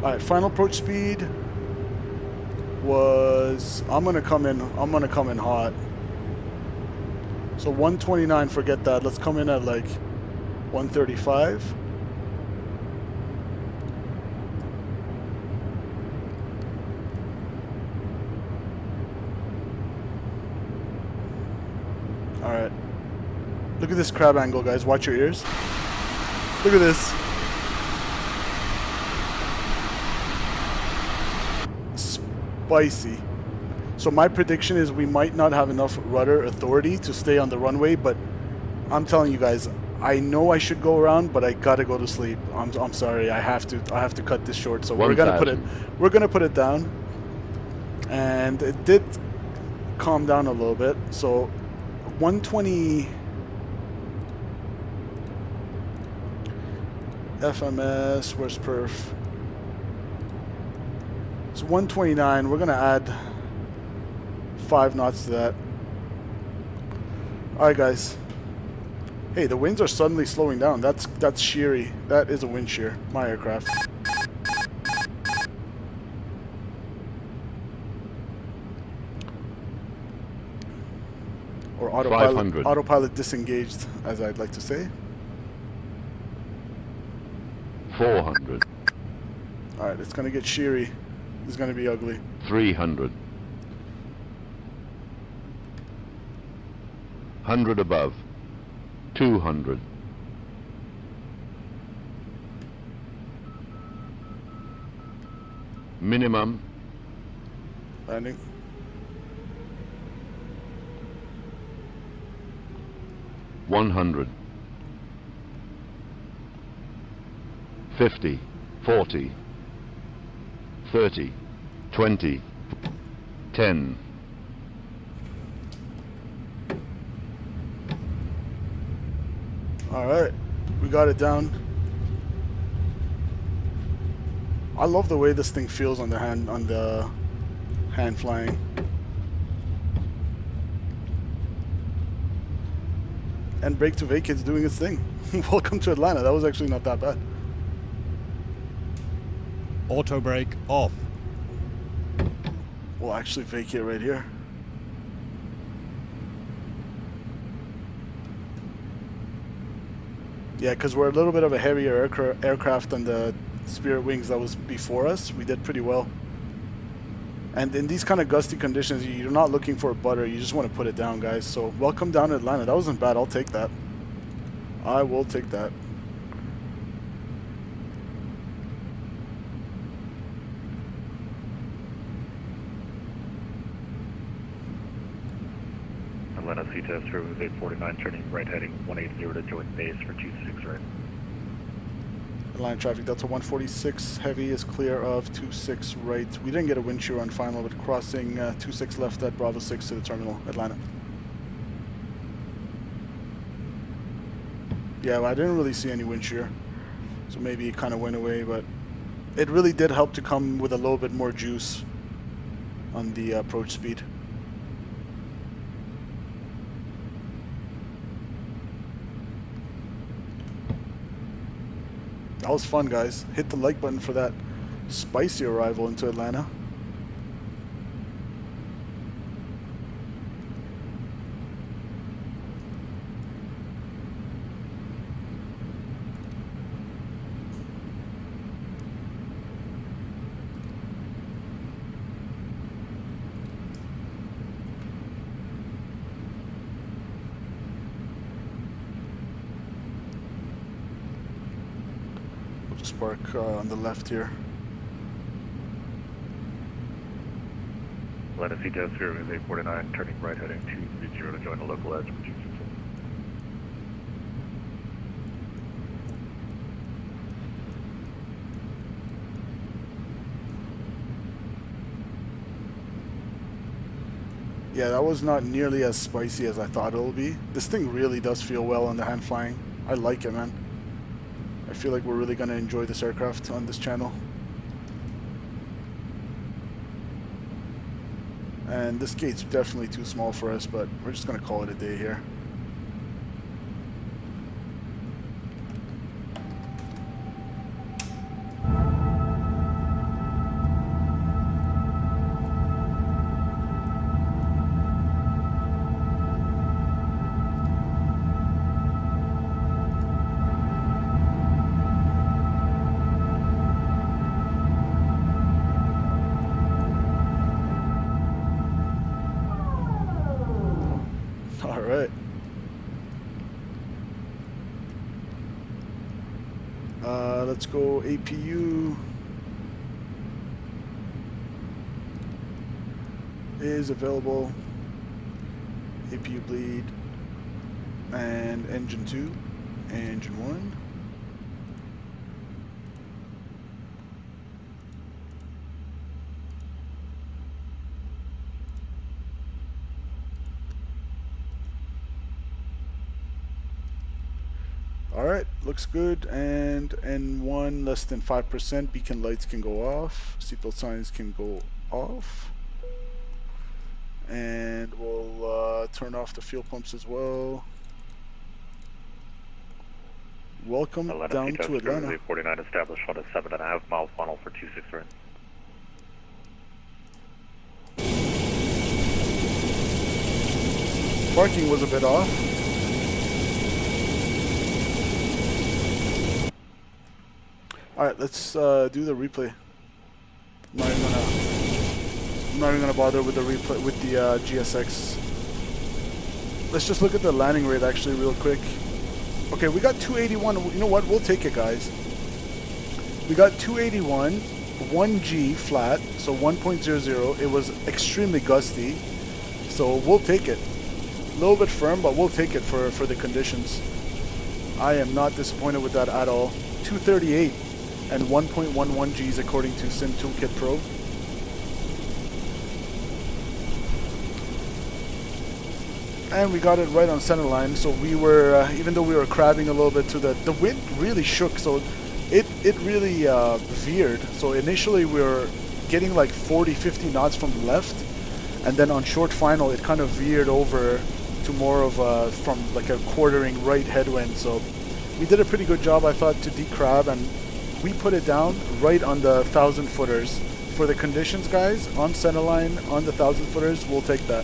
Alright, final approach speed was I'm gonna come in hot. So 129, forget that. Let's come in at like 135. Alright. Look at this crab angle, guys. Watch your ears. Look at this. Spicy. So my prediction is we might not have enough rudder authority to stay on the runway, but I'm telling you guys, I know I should go around, but I gotta go to sleep. I'm sorry. I have to cut this short. So we're gonna put it down. And it did calm down a little bit. So 120 FMS, where's perf? So 129, we're gonna add 5 knots to that. Alright guys. Hey, the winds are suddenly slowing down. That's sheery. That is a wind shear. My aircraft. Or autopilot disengaged, as I'd like to say. 400. Alright, it's gonna get sheery. It's gonna be ugly. 300. 100 above. 200. Minimum. Landing. 100. 50. 40. 30. 20. 10. Alright, we got it down. I love the way this thing feels on the hand flying. And brake to vacate's doing its thing. Welcome to Atlanta. That was actually not that bad. Auto brake off. We'll actually vacate right here. Yeah, because we're a little bit of a heavier aircraft than the Spirit Wings that was before us. We did pretty well. And in these kind of gusty conditions, you're not looking for a butter. You just want to put it down, guys. So welcome down to Atlanta. That wasn't bad. I'll take that. I will take that. Atlanta C-test through 849, turning right heading 180 to join base for 26 right. Atlanta traffic, Delta 146 heavy is clear of 26 right. We didn't get a wind shear on final, but crossing 26 left at Bravo 6 to the terminal, Atlanta. Yeah, well, I didn't really see any wind shear, so maybe it kind of went away, but it really did help to come with a little bit more juice on the approach speed. That was fun, guys. Hit the like button for that spicy arrival into Atlanta. Park on the left here. Atlanta C-test through 849, turning right heading 230 to join the local edge for 260. Yeah, that was not nearly as spicy as I thought it would be. This thing really does feel well on the hand flying. I like it, man. I feel like we're really going to enjoy this aircraft on this channel. And this gate's definitely too small for us, but we're just going to call it a day here. Alright. Let's go APU. Is available. APU bleed. And engine 2. Engine 1. Alright, looks good. And N1 less than 5%. Beacon lights can go off. Seatbelt signs can go off. And we'll turn off the fuel pumps as well. Welcome down to Atlanta. 49 established on a 7.5 mile funnel for 26 right. Parking was a bit off. Alright, let's do the replay. I'm not even gonna bother with the replay with the GSX. Let's just look at the landing rate actually real quick. Okay, we got 281. You know what? We'll take it, guys. We got 281, 1G flat, so 1.00. It was extremely gusty, so we'll take it. A little bit firm, but we'll take it for the conditions. I am not disappointed with that at all. 238 and 1.11 Gs according to Sim Toolkit Pro. And we got it right on center line, so we were, even though we were crabbing a little bit to the wind really shook, so it really veered. So initially we were getting like 40-50 knots from the left, and then on short final it kind of veered over to more of a, from like a quartering right headwind. So we did a pretty good job, I thought, to decrab, and we put it down right on the 1,000 footers. For the conditions, guys, on center line, on the 1,000 footers, we'll take that.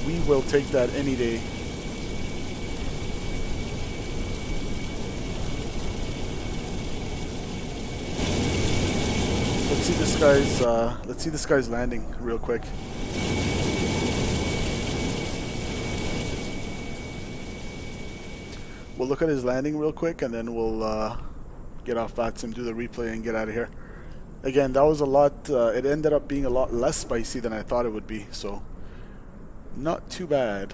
We will take that any day. Let's see this guy's landing real quick. We'll look at his landing real quick, and then we'll get off VATSIM, do the replay, and get out of here. Again, that was a lot. It ended up being a lot less spicy than I thought it would be, so not too bad.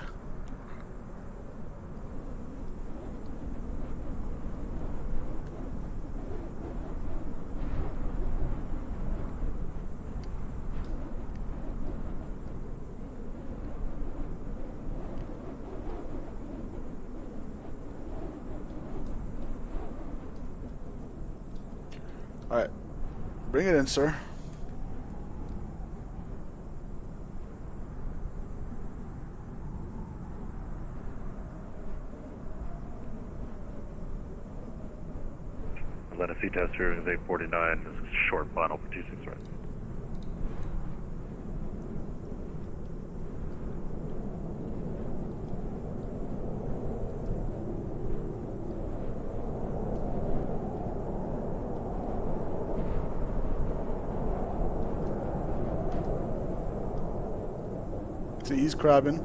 Alright, bring it in, sir. Atlanta C test here is 849. This is short final for 26 right. See, he's crabbing.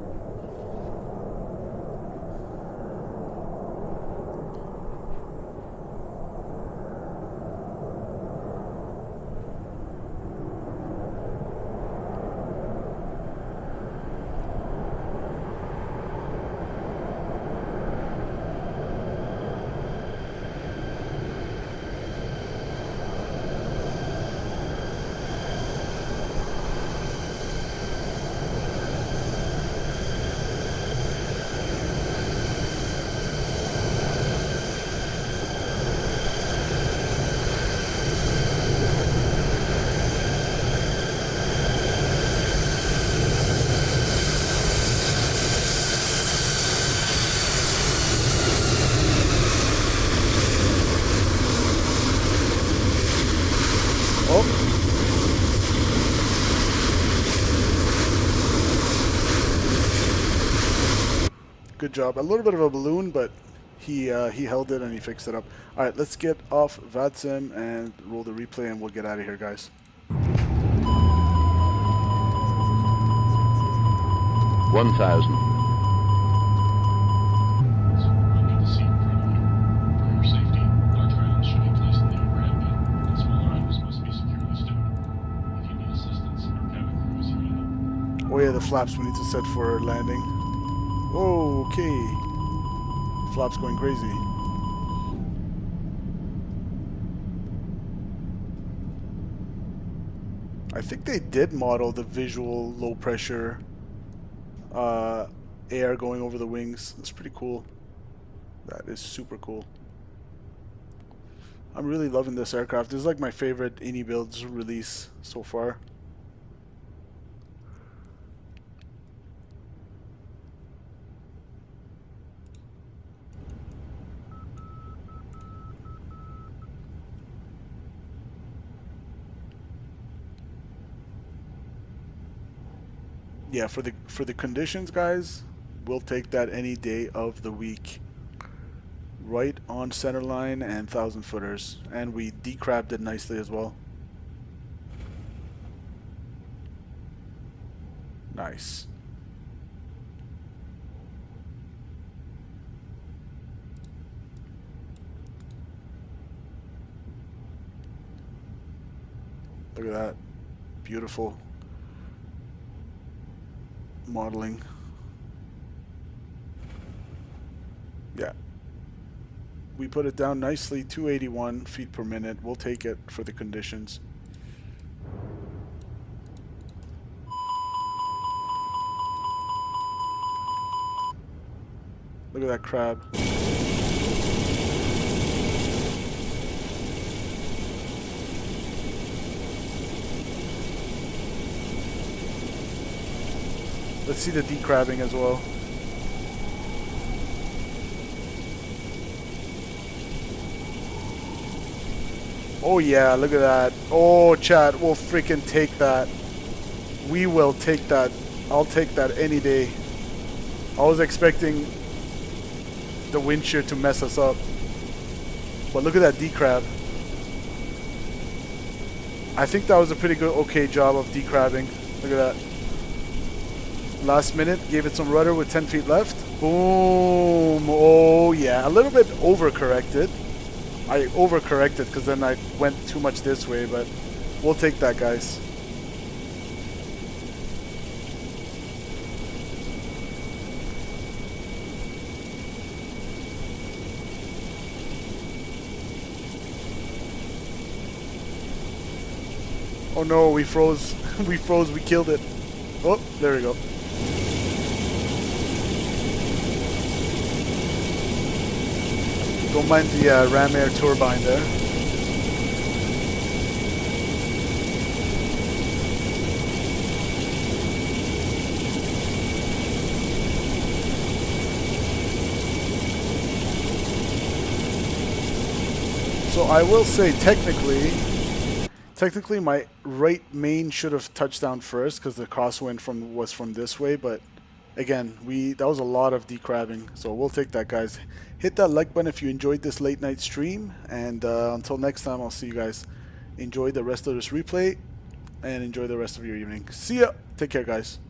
Good job. A little bit of a balloon, but he held it and he fixed it up. All right, let's get off VATSIM and roll the replay, and we'll get out of here, guys. 1,000. Oh yeah, the flaps we need to set for landing. Whoa, okay. Flaps going crazy. I think they did model the visual low pressure air going over the wings. That's pretty cool. That is super cool. I'm really loving this aircraft. This is like my favorite IniBuilds release so far. Yeah, for the conditions, guys, we'll take that any day of the week. Right on center line and 1,000 footers, and we decrabbed it nicely as well. Nice. Look at that. Beautiful modeling. Yeah. We put it down nicely, 281 feet per minute. We'll take it for the conditions. Look at that crab. Let's see the decrabbing as well. Oh yeah, look at that. Oh, chat, we'll freaking take that. We will take that. I'll take that any day. I was expecting the wind shear to mess us up. But look at that decrab. I think that was a pretty good, okay job of decrabbing. Look at that. Last minute, gave it some rudder with 10 feet left. Boom. Oh yeah, a little bit overcorrected. I overcorrected because then I went too much this way, but we'll take that, guys. Oh no, we froze. We froze, we killed it. Oh, there we go. Don't mind the ram air turbine there. So I will say technically my right main should have touched down first because the crosswind was from this way, but again, that was a lot of decrabbing, so we'll take that, guys. Hit that like button if you enjoyed this late night stream, and until next time, I'll see you guys. Enjoy the rest of this replay, and enjoy the rest of your evening. See ya! Take care, guys.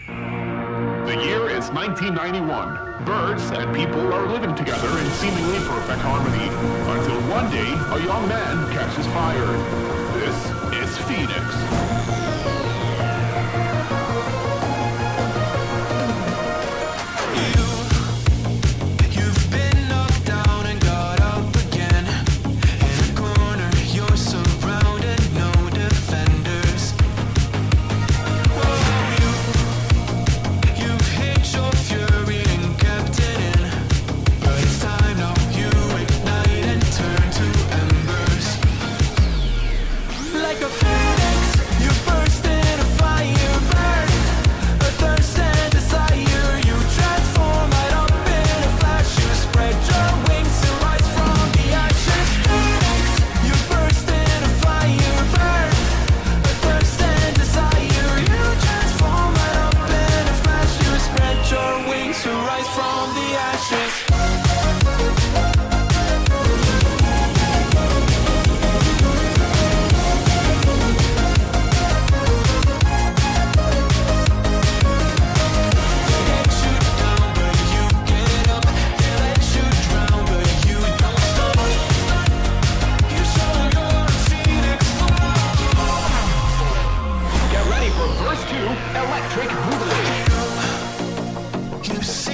The year is 1991. Birds and people are living together in seemingly perfect harmony, until one day a young man catches fire. This is Phoenix. Electric Boogaloo. You see